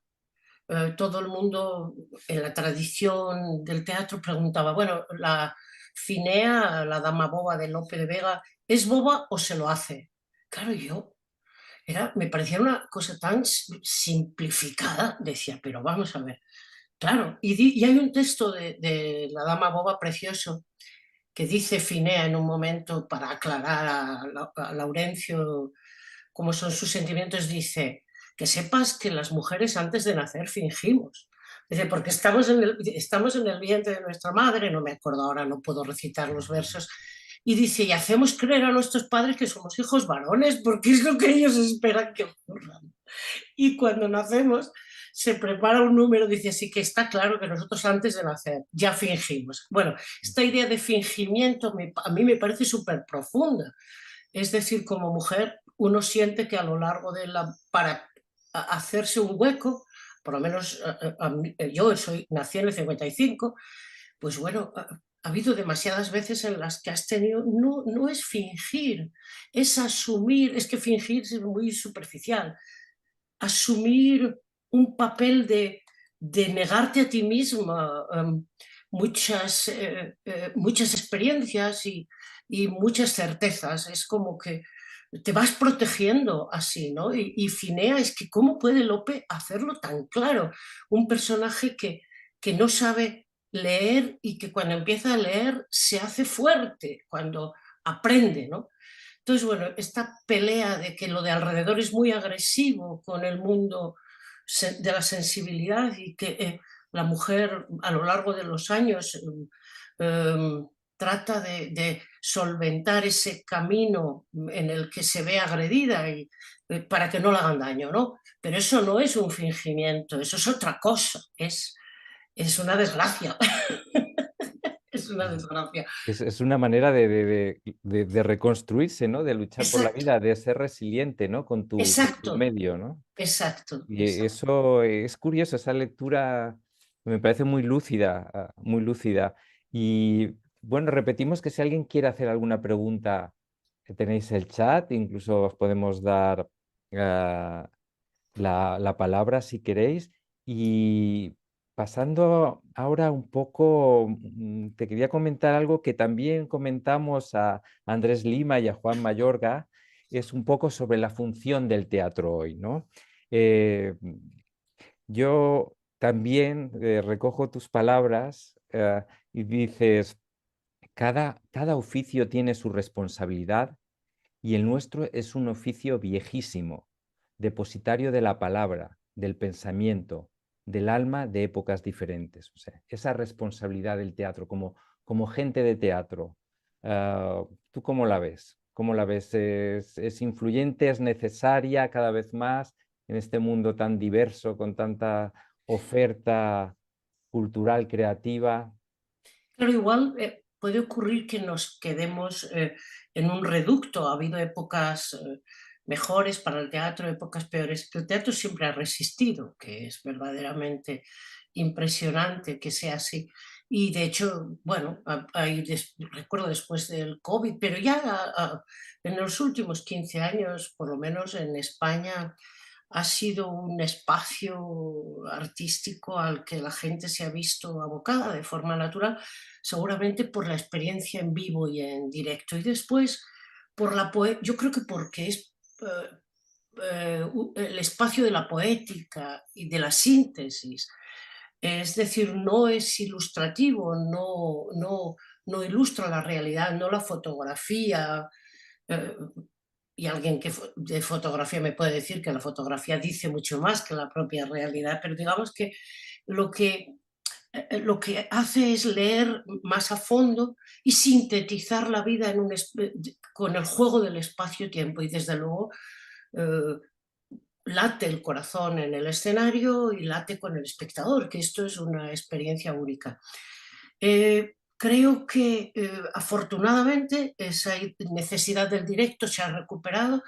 todo el mundo en la tradición del teatro preguntaba, bueno, la Finea, la Dama Boba de Lope de Vega, ¿es boba o se lo hace? Claro, me parecía una cosa tan simplificada, decía, pero vamos a ver. Claro, y hay un texto de la Dama Boba precioso que dice Finea en un momento para aclarar a Laurencio cómo son sus sentimientos, dice que sepas que las mujeres antes de nacer fingimos. Dice, porque estamos en el vientre de nuestra madre, no me acuerdo ahora, no puedo recitar los versos, y dice, y hacemos creer a nuestros padres que somos hijos varones porque es lo que ellos esperan que ocurra. Y cuando nacemos se prepara un número, dice así, que está claro que nosotros antes de nacer ya fingimos. Bueno, esta idea de fingimiento a mí me parece súper profunda. Es decir, como mujer uno siente que a lo largo para hacerse un hueco por lo menos yo nací en el 55, pues bueno, ha habido demasiadas veces en las que has tenido, no es fingir, es asumir, es que fingir es muy superficial, asumir un papel de negarte a ti misma muchas experiencias y muchas certezas. Es como que te vas protegiendo así, ¿no? Y Finea es que cómo puede Lope hacerlo tan claro. Un personaje que no sabe leer y que cuando empieza a leer se hace fuerte, cuando aprende, ¿no? Entonces, bueno, esta pelea de que lo de alrededor es muy agresivo con el mundo de la sensibilidad y que la mujer a lo largo de los años trata de solventar ese camino en el que se ve agredida y, para que no le hagan daño, ¿no? Pero eso no es un fingimiento, eso es otra cosa, es una desgracia. Es una desgracia. Es una manera de reconstruirse, ¿no? De luchar por la Exacto, vida, de ser resiliente, ¿no? Con tu exacto, medio, ¿no? exacto, Y exacto. eso es curioso, esa lectura me parece muy lúcida, muy lúcida. Y bueno, repetimos que si alguien quiere hacer alguna pregunta, tenéis el chat, incluso os podemos dar ah, la palabra si queréis. Y pasando ahora un poco, te quería comentar algo que también comentamos a Andrés Lima y a Juan Mayorga, es un poco sobre la función del teatro hoy, ¿no? Eh, yo también recojo tus palabras y dices, cada oficio tiene su responsabilidad y el nuestro es un oficio viejísimo, depositario de la palabra, del pensamiento, del alma de épocas diferentes. O sea, esa responsabilidad del teatro como gente de teatro, ¿tú cómo la ves? ¿Cómo la ves? Es influyente, es necesaria cada vez más en este mundo tan diverso, con tanta oferta cultural, creativa? Claro, igual puede ocurrir que nos quedemos en un reducto. Ha habido épocas mejores para el teatro, épocas peores. El teatro siempre ha resistido, que es verdaderamente impresionante que sea así. Y de hecho, bueno, recuerdo después del COVID, pero ya en los últimos 15 años, por lo menos en España, ha sido un espacio artístico al que la gente se ha visto abocada de forma natural, seguramente por la experiencia en vivo y en directo. Y después, yo creo que porque es el espacio de la poética y de la síntesis. Es decir, no es ilustrativo, no ilustra la realidad, no la fotografía. eh, y alguien de fotografía me puede decir que la fotografía dice mucho más que la propia realidad, pero digamos que lo que, lo que hace es leer más a fondo y sintetizar la vida con el juego del espacio-tiempo y desde luego eh, late el corazón en el escenario y late con el espectador, que esto es una experiencia única. Creo que afortunadamente esa necesidad del directo se ha recuperado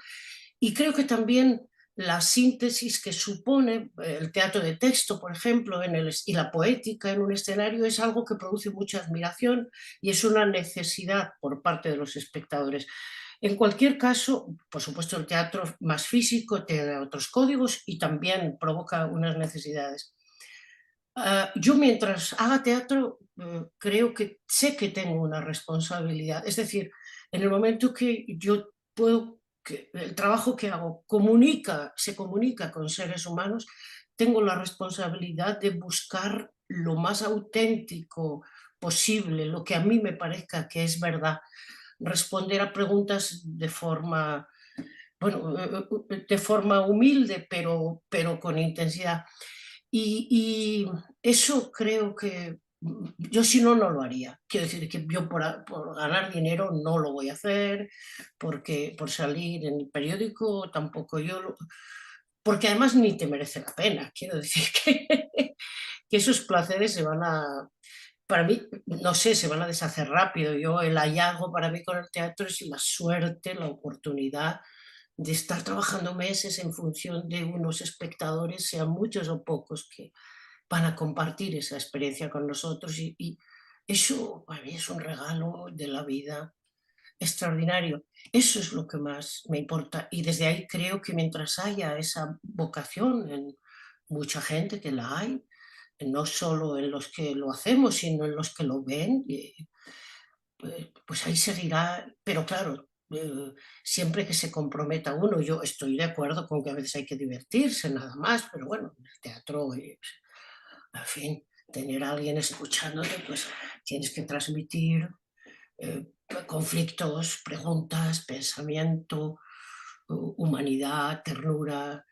y creo que también la síntesis que supone el teatro de texto, por ejemplo, y la poética en un escenario es algo que produce mucha admiración y es una necesidad por parte de los espectadores. En cualquier caso, por supuesto, el teatro más físico tiene otros códigos y también provoca unas necesidades. Yo mientras haga teatro creo que sé que tengo una responsabilidad. Es decir, en el momento que yo puedo, que el trabajo que hago se comunica con seres humanos, tengo la responsabilidad de buscar lo más auténtico posible, lo que a mí me parezca que es verdad, responder a preguntas de forma, bueno, de forma humilde, pero con intensidad. Y eso creo que yo si no, no lo haría. Quiero decir que yo por ganar dinero no lo voy a hacer, porque por salir en el periódico tampoco porque además ni te merece la pena. Quiero decir que esos placeres para mí, no sé, se van a deshacer rápido. El hallazgo para mí con el teatro es la suerte, la oportunidad de estar trabajando meses en función de unos espectadores, sean muchos o pocos, que van a compartir esa experiencia con nosotros y eso para mí es un regalo de la vida extraordinario. Eso es lo que más me importa y desde ahí creo que mientras haya esa vocación en mucha gente, que la hay, no solo en los que lo hacemos, sino en los que lo ven, pues ahí seguirá, pero claro, siempre que se comprometa uno, yo estoy de acuerdo con que a veces hay que divertirse nada más, pero bueno, en el teatro, en fin, tener a alguien escuchándote, pues tienes que transmitir conflictos, preguntas, pensamiento, humanidad, ternura.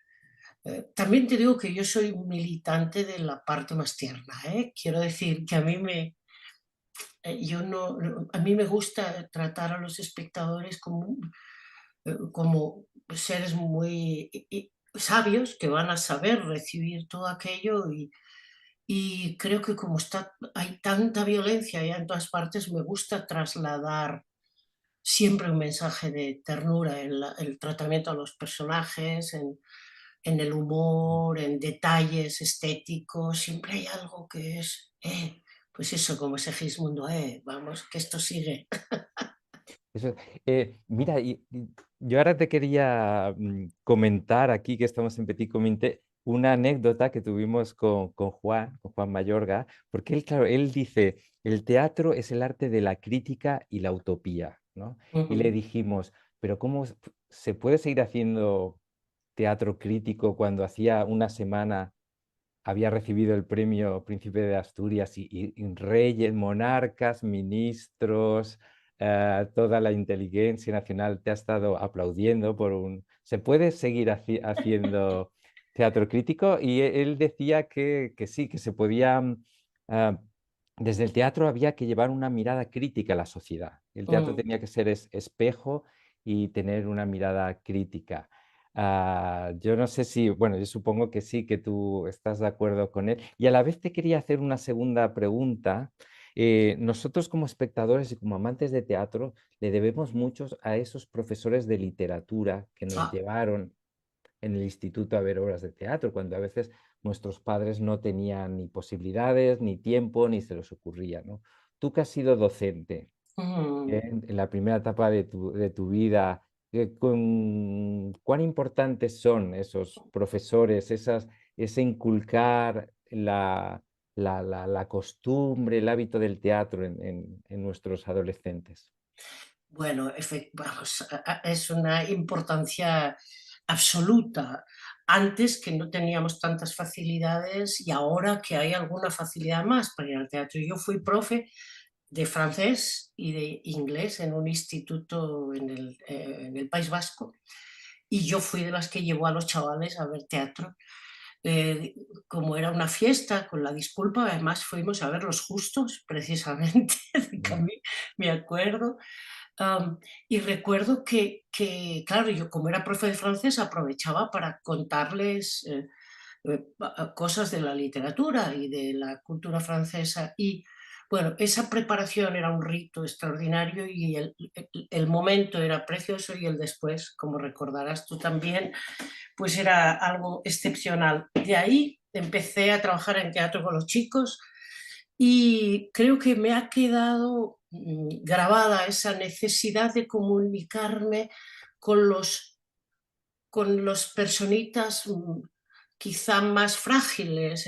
También te digo que yo soy militante de la parte más tierna, ¿eh? Quiero decir que a mí yo a mí me gusta tratar a los espectadores como seres muy sabios que van a saber recibir todo aquello y creo que como hay tanta violencia ya en todas partes, me gusta trasladar siempre un mensaje de ternura en el tratamiento a los personajes, en el humor, en detalles estéticos, siempre hay algo que es, pues eso, como ese Gismundo, vamos, que esto sigue. Eso, mira, yo ahora te quería comentar aquí que estamos en Petit Comité una anécdota que tuvimos con Juan Mayorga, porque él, claro, él dice, el teatro es el arte de la crítica y la utopía, ¿no? Y le Ujú. dijimos, pero ¿cómo se puede seguir haciendo teatro crítico cuando hacía una semana había recibido el premio Príncipe de Asturias y reyes, monarcas, ministros, toda la inteligencia nacional te ha estado aplaudiendo por un... ¿Se puede seguir haciendo teatro crítico? Y él decía que sí, que se podía... ah, desde el teatro había que llevar una mirada crítica a la sociedad. El teatro Mm. tenía que ser espejo y tener una mirada crítica. Yo no sé si, bueno, yo supongo que sí, que tú estás de acuerdo con él. Y a la vez te quería hacer una segunda pregunta. Nosotros como espectadores y como amantes de teatro le debemos muchos a esos profesores de literatura que nos Ah, llevaron en el instituto a ver obras de teatro, cuando a veces nuestros padres no tenían ni posibilidades, ni tiempo, ni se les ocurría, ¿no? Tú que has sido docente, mm. en la primera etapa de tu vida, ¿cuán importantes son esos profesores, ese inculcar la costumbre, el hábito del teatro en nuestros adolescentes? Bueno, vamos, es una importancia absoluta. Antes que no teníamos tantas facilidades y ahora que hay alguna facilidad más para ir al teatro. Yo fui profe de francés y de inglés en un instituto en el País Vasco y yo fui de las que llevó a los chavales a ver teatro. Eh, Como era una fiesta, con la disculpa, además fuimos a ver Los Justos, precisamente, de Mm. Camille, me acuerdo. Y recuerdo claro, yo como era profe de francés aprovechaba para contarles cosas de la literatura y de la cultura francesa. Y bueno, esa preparación era un rito extraordinario y el momento era precioso y el después, como recordarás tú también, pues era algo excepcional. De ahí empecé a trabajar en teatro con los chicos y creo que me ha quedado grabada esa necesidad de comunicarme con los personitas quizá más frágiles,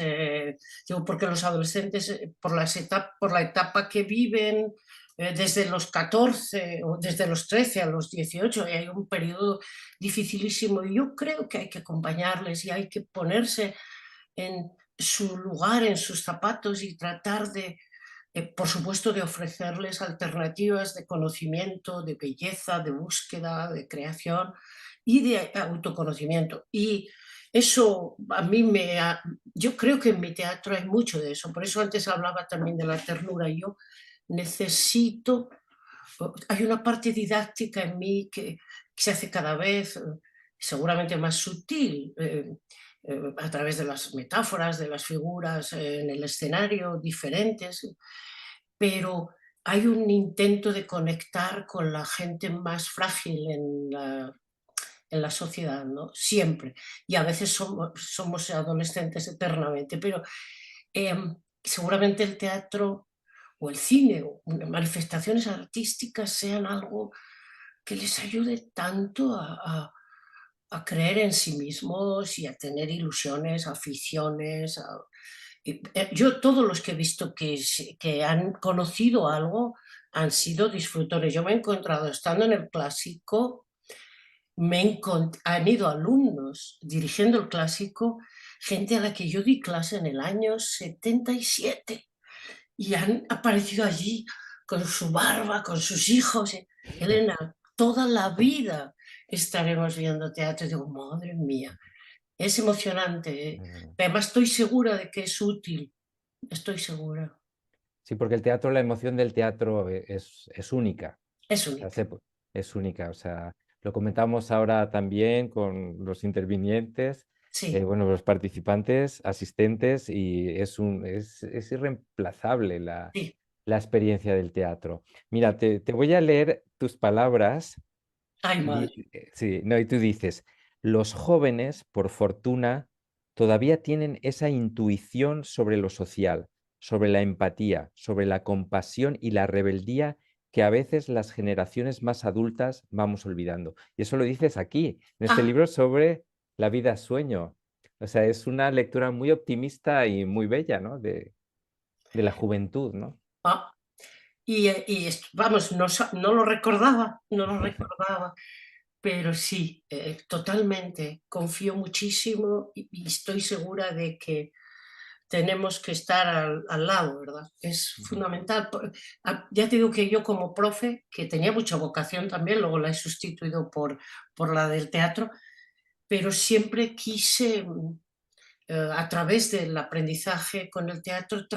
digo, porque los adolescentes, por la etapa que viven, desde los 14 o desde los 13 a los 18, hay un periodo dificilísimo y yo creo que hay que acompañarles y hay que ponerse en su lugar, en sus zapatos y tratar por supuesto, de ofrecerles alternativas de conocimiento, de belleza, de búsqueda, de creación y de autoconocimiento. Y eso a mí yo creo que en mi teatro hay mucho de eso. Por eso antes hablaba también de la ternura. Yo necesito, hay una parte didáctica en mí que se hace cada vez seguramente más sutil. A través de las metáforas, de las figuras en el escenario diferentes, pero hay un intento de conectar con la gente más frágil en la sociedad, ¿no? Siempre. Y a veces somos adolescentes eternamente, pero seguramente el teatro o el cine o manifestaciones artísticas sean algo que les ayude tanto a creer en sí mismos y a tener ilusiones, aficiones. Yo todos los que he visto que han conocido algo han sido disfrutores. Yo me he encontrado estando en el clásico, han ido alumnos dirigiendo el clásico, gente a la que yo di clase en el año 77 y han aparecido allí con su barba, con sus hijos. Elena, toda la vida estaremos viendo teatro. Y digo, madre mía, es emocionante, ¿eh? Además estoy segura de que es útil, estoy segura. Sí, porque el teatro, la emoción del teatro es única. Es O sea, única. es única. O sea, lo comentamos ahora también con los intervinientes, Sí, bueno, los participantes, asistentes, y es irreemplazable sí. la experiencia del teatro. Mira, te voy a leer tus palabras. Ay, madre. Sí, no, y tú dices, los jóvenes, por fortuna, todavía tienen esa intuición sobre lo social, sobre la empatía, sobre la compasión y la rebeldía que a veces las generaciones más adultas vamos olvidando. Y eso lo dices aquí, en este Ah, libro sobre la vida sueño. O sea, es una lectura muy optimista y muy bella, ¿no? De la juventud, ¿no? ah. Vamos, no, no lo recordaba, no lo recordaba, pero sí, totalmente. Confío muchísimo y estoy segura de que tenemos que estar al lado, ¿verdad? Es fundamental. Ya te digo que yo como profe, que tenía mucha vocación también, luego la he sustituido por la del teatro, pero siempre quise, a través del aprendizaje con el teatro,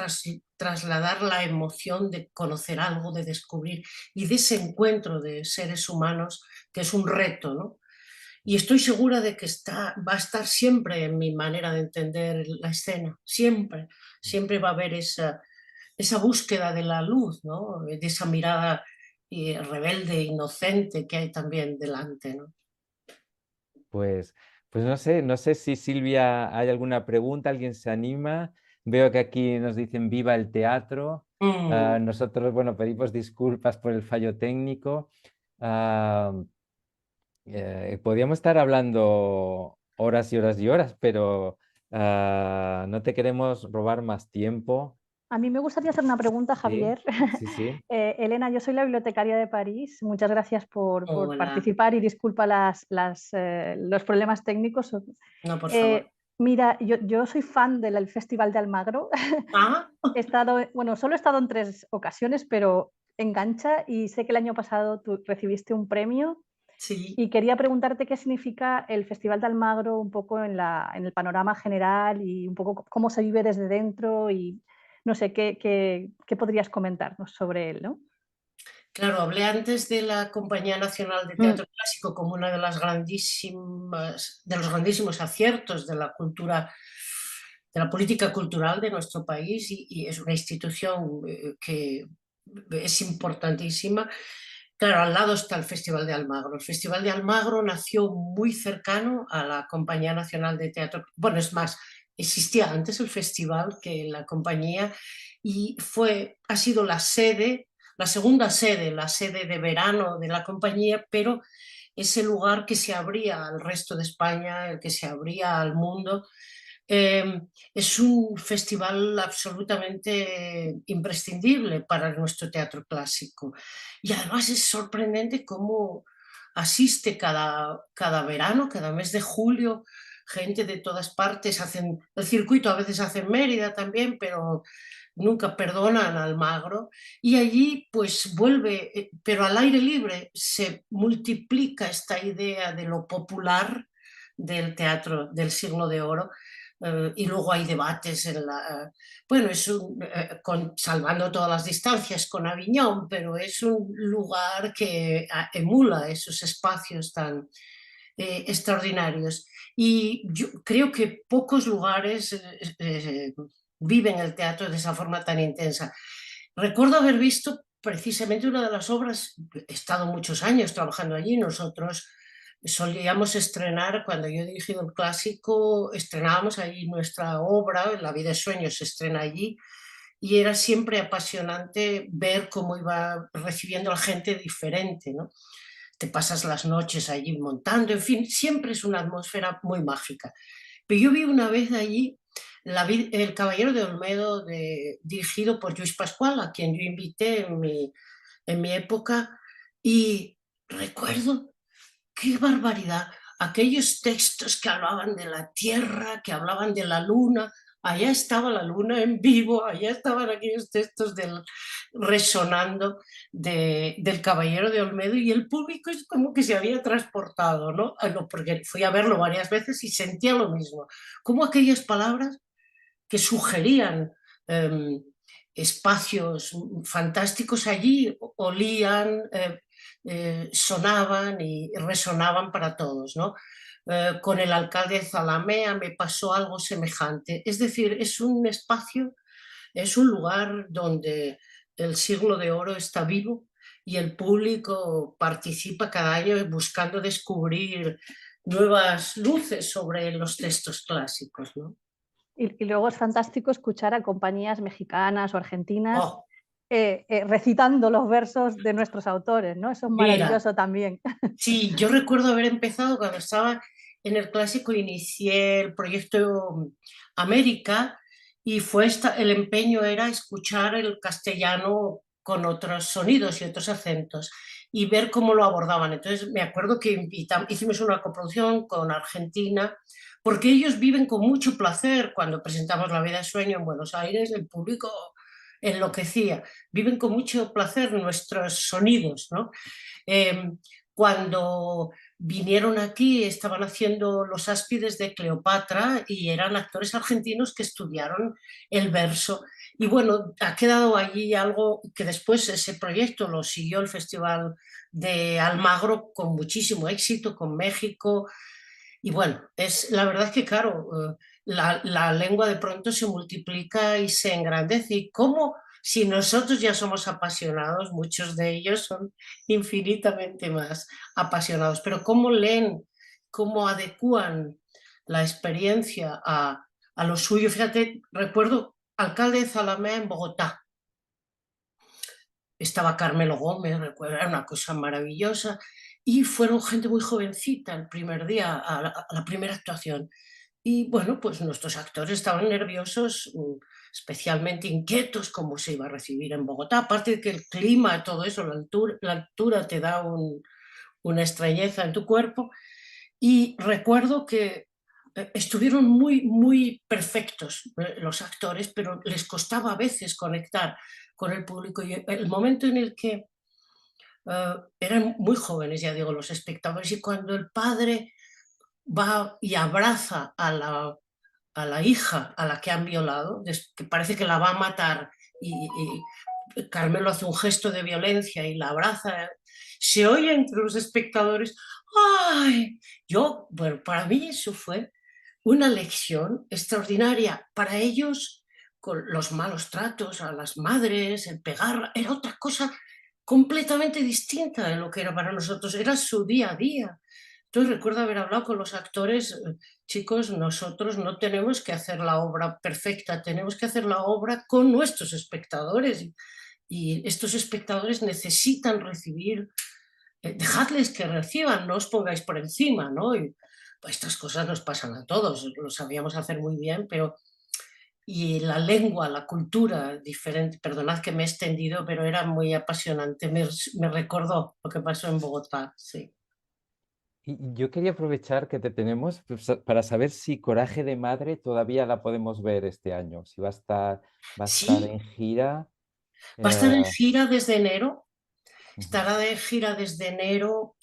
trasladar la emoción de conocer algo, de descubrir y de ese encuentro de seres humanos, que es un reto, ¿no? Y estoy segura de que va a estar siempre en mi manera de entender la escena, siempre, siempre va a haber esa búsqueda de la luz, ¿no? De esa mirada rebelde, inocente que hay también delante, ¿no? Pues, pues no sé si Silvia hay alguna pregunta, alguien se anima. Veo que aquí nos dicen viva el teatro. Mm. Nosotros, bueno, pedimos disculpas por el fallo técnico. Ah, podríamos estar hablando horas y horas y horas, pero no te queremos robar más tiempo. A mí me gustaría hacer una pregunta, Sí, Javier. sí, sí. Elena, yo soy la bibliotecaria de París. Muchas gracias por Hola, participar y disculpa los problemas técnicos. no, por favor. Mira, yo soy fan del Festival de Almagro. Ah, He estado, bueno, solo he estado en 3 ocasiones, pero engancha y sé que el año pasado tú recibiste un premio sí. y quería preguntarte qué significa el Festival de Almagro un poco en el panorama general y un poco cómo se vive desde dentro y no sé, qué podrías comentarnos sobre él, ¿no? Claro, hablé antes de la Compañía Nacional de Mm. Teatro Clásico como una de las grandísimas, de los grandísimos aciertos de la cultura, de la política cultural de nuestro país y es una institución que es importantísima. Claro, al lado está el Festival de Almagro. El Festival de Almagro nació muy cercano a la Compañía Nacional de Teatro. Bueno, es más, existía antes el festival que la compañía y ha sido la sede, la segunda sede, la sede de verano de la compañía, pero ese lugar que se abría al resto de España, el que se abría al mundo. Es un festival absolutamente imprescindible para nuestro teatro clásico. Y además es sorprendente cómo asiste cada verano, cada mes de julio, gente de todas partes. Hacen el circuito, a veces hacen Mérida también, pero nunca perdonan a Almagro. Y allí pues vuelve, pero al aire libre se multiplica esta idea de lo popular del teatro del siglo de oro. Y luego hay debates bueno, salvando todas las distancias con Aviñón, pero es un lugar que emula esos espacios tan extraordinarios. Y yo creo que pocos lugares viven el teatro de esa forma tan intensa. Recuerdo haber visto precisamente una de las obras, he estado muchos años trabajando allí, nosotros solíamos estrenar, cuando yo he dirigido el clásico, estrenábamos allí nuestra obra, La vida es sueño se estrena allí, y era siempre apasionante ver cómo iba recibiendo a la gente diferente, ¿no? Te pasas las noches allí montando, en fin, siempre es una atmósfera muy mágica. Pero yo vi una vez allí El Caballero de Olmedo, dirigido por Lluís Pascual, a quien yo invité en mi época, y recuerdo qué barbaridad, aquellos textos que hablaban de la tierra, que hablaban de la luna, allá estaba la luna en vivo, allá estaban aquellos textos resonando del Caballero de Olmedo, y el público es como que se había transportado, ¿no? Porque fui a verlo varias veces y sentía lo mismo, como aquellas palabras que sugerían espacios fantásticos allí, olían, sonaban y resonaban para todos, ¿no? Con el alcalde de Zalamea me pasó algo semejante. Es decir, es un espacio, es un lugar donde el siglo de oro está vivo y el público participa cada año buscando descubrir nuevas luces sobre los textos clásicos, ¿no? Y luego es fantástico escuchar a compañías mexicanas o argentinas Oh, recitando los versos de nuestros autores, ¿no? Eso es mira, maravilloso también. sí, yo recuerdo haber empezado cuando estaba en el clásico, inicié el proyecto América, y el empeño era escuchar el castellano con otros sonidos y otros acentos y ver cómo lo abordaban. Entonces me acuerdo que hicimos una coproducción con Argentina, porque ellos viven con mucho placer. Cuando presentamos La vida de sueño en Buenos Aires, el público enloquecía. Viven con mucho placer nuestros sonidos, ¿no? Eh, Cuando vinieron aquí estaban haciendo Los Áspides de Cleopatra y eran actores argentinos que estudiaron el verso. Y bueno, ha quedado allí algo que después ese proyecto lo siguió el Festival de Almagro con muchísimo éxito, con México. Y bueno, la verdad es que claro, la lengua de pronto se multiplica y se engrandece. ¿Y cómo? Si nosotros ya somos apasionados, muchos de ellos son infinitamente más apasionados. Pero ¿cómo leen, cómo adecúan la experiencia a lo suyo? Fíjate, recuerdo alcalde de Zalamea en Bogotá. Estaba Carmelo Gómez, recuerdo, era una cosa maravillosa. Y fueron gente muy jovencita el primer día, a la primera actuación. Y bueno, pues nuestros actores estaban nerviosos, especialmente inquietos, cómo se iba a recibir en Bogotá. Aparte de que el clima, todo eso, la altura te da una extrañeza en tu cuerpo. Y recuerdo que estuvieron muy, muy perfectos los actores, pero les costaba a veces conectar con el público. Y el momento en el que eran muy jóvenes, ya digo, los espectadores, y cuando el padre va y abraza a la hija a la que han violado, que parece que la va a matar, y Carmelo hace un gesto de violencia y la abraza, se oye entre los espectadores, ¡ay! Bueno, para mí eso fue una lección extraordinaria. Para ellos, con los malos tratos a las madres, el pegar, era otra cosa completamente distinta de lo que era para nosotros, era su día a día. Entonces recuerdo haber hablado con los actores, chicos, nosotros no tenemos que hacer la obra perfecta, tenemos que hacer la obra con nuestros espectadores, y estos espectadores necesitan recibir, dejadles que reciban, no os pongáis por encima, ¿no? Y, pues, estas cosas nos pasan a todos, lo sabíamos hacer muy bien, pero y la lengua, la cultura diferente, perdonad que me he extendido, pero era muy apasionante, me recordó lo que pasó en Bogotá, sí. Y yo quería aprovechar que te tenemos pues, para saber si Coraje de Madre todavía la podemos ver este año, si va a estar Sí, en gira. va a estar en eh, gira desde enero, ujú. estará de gira desde enero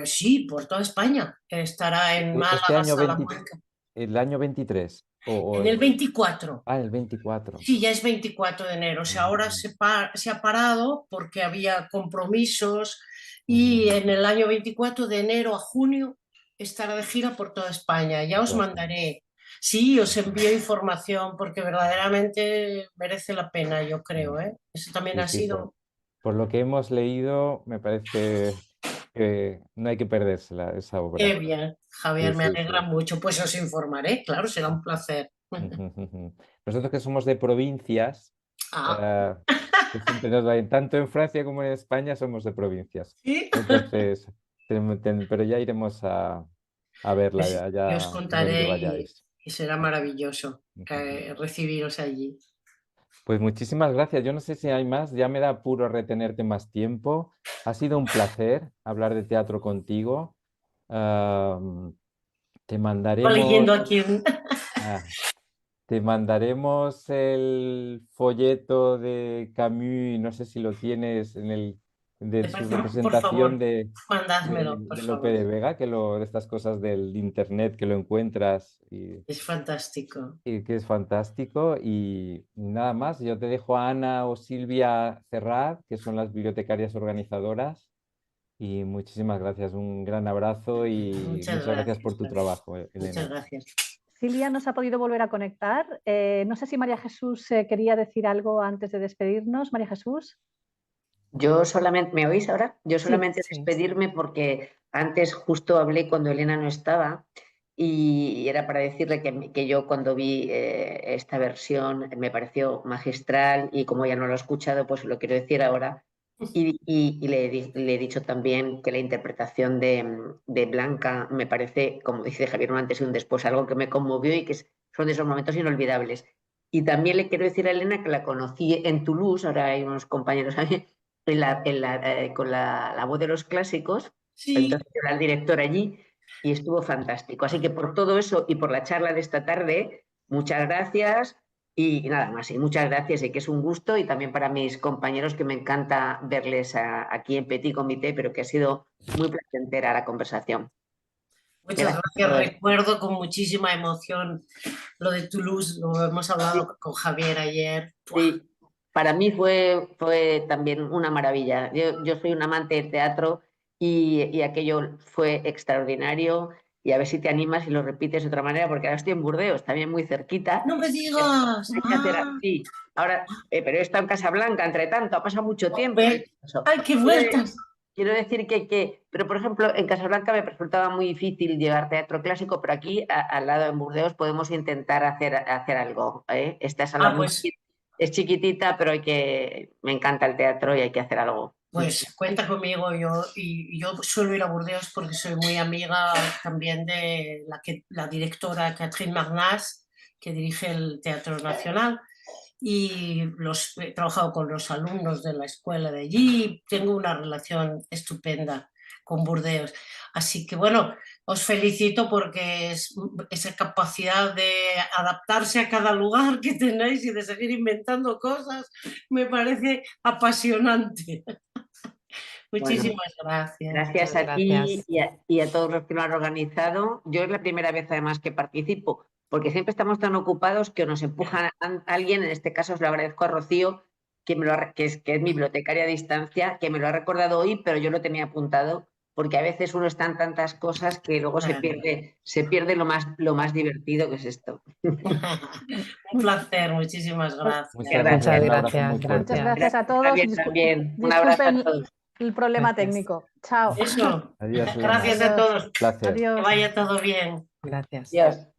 sí, por toda España. Estará en Este Málaga, año Salamanca. el año 23 o En el 24. el 24. Sí, ya es 24 de enero. O sea, ahora Ah, se ha parado porque había compromisos, y ujú, en el año 24 de enero a junio estará de gira por toda España. Ya por os toda España. mandaré. Sí, os Ujú. envío información porque verdaderamente merece la pena, yo creo, Mm. ¿eh? Eso también Sí, ha sí, sido... por lo que hemos leído, me parece no hay que perdérsela, esa obra. Qué bien, Javier, Sí, me sí, alegra sí. mucho. Pues os informaré, claro, será un placer. Nosotros que somos de provincias, Ah, eh, que siempre nos va bien, tanto en Francia como en España somos de provincias. sí. Entonces, pero ya iremos a verla Pues yo os allá donde contaré vayáis. y será maravilloso recibiros allí. Pues muchísimas gracias. Yo no sé si hay más, ya me da apuro retenerte más tiempo. Ha sido un placer hablar de teatro contigo. Am, te Estaba leyendo mandaremos, aquí un... ah, te mandaremos el folleto de Camus, no sé si lo tienes de Me su parece, por representación favor, mandádmelo, por de Lope favor. de Vega, de estas cosas del internet que lo encuentras Es fantástico. y que es fantástico. Y nada más, yo te dejo a Ana o Silvia cerrar, que son las bibliotecarias organizadoras. Y muchísimas gracias, un gran abrazo y Muchas muchas gracias gracias. por tu trabajo, Muchas Elena. gracias. Silvia nos ha podido volver a conectar. No sé si María Jesús quería decir algo antes de despedirnos. María Jesús. Yo solamente, ¿me oís ahora? Yo Sí. solamente despedirme porque antes justo hablé cuando Elena no estaba y era para decirle que yo cuando vi esta versión me pareció magistral y como ya no lo he escuchado, pues lo quiero decir ahora. Y le he dicho también que la interpretación de Blanca me parece, como dice Javier, un antes y un después, algo que me conmovió y que son de esos momentos inolvidables. Y también le quiero decir a Elena que la conocí en Toulouse, ahora hay unos compañeros ahí con la voz de los clásicos, Sí, entonces era el director allí y estuvo fantástico. Así que por todo eso y por la charla de esta tarde, muchas gracias y nada más. Y muchas gracias y que es un gusto y también para mis compañeros que me encanta verles aquí en Petit Comité, pero que ha sido muy placentera la conversación. muchas Gracias a gracias. todos. Recuerdo con muchísima emoción lo de Toulouse, lo hemos hablado con Javier ayer. ¡Buah! Sí, para mí fue también una maravilla. Yo soy un amante del teatro y aquello fue extraordinario. Y a ver si te animas y lo repites de otra manera, porque ahora estoy en Burdeos, también muy cerquita. No me digas. Hay que hacer así. Ahora, pero he estado en Casablanca, entre tanto, ha pasado mucho tiempo. ¡Ay, qué Quiero vueltas! quiero decir pero por ejemplo, en Casablanca me resultaba muy difícil llevar teatro clásico, pero aquí, al lado en Burdeos, podemos intentar hacer algo. Esta sala Ah, pues es chiquitita, pero me encanta el teatro y hay que hacer algo. Pues cuenta conmigo y yo suelo ir a Burdeos porque soy muy amiga también de la directora Catherine Marnas, que dirige el Teatro Nacional, y he trabajado con los alumnos de la escuela de allí, tengo una relación estupenda con Burdeos. Así que bueno, os felicito porque esa capacidad de adaptarse a cada lugar que tenéis y de seguir inventando cosas me parece apasionante. Bueno, Muchísimas gracias. gracias Muchas a ti gracias. y a todos los que lo han organizado. Yo es la primera vez además que participo, porque siempre estamos tan ocupados que nos empuja alguien, en este caso os lo agradezco a Rocío, que es mi bibliotecaria a distancia, que me lo ha recordado hoy, pero yo lo tenía apuntado, porque a veces uno está en tantas cosas que luego se pierde lo más divertido que es esto. Un placer, muchísimas gracias. Muchas Gracias. gracias, Muchas un abrazo gracias, muy fuerte. Muchas gracias. gracias a todos. Javier también. Un abrazo a Disculpen todos. el problema Gracias. técnico. Chao. Eso, Adiós, Elena. gracias a Adiós. todos. Placer. Que Adiós. vaya todo bien. Gracias. Adiós.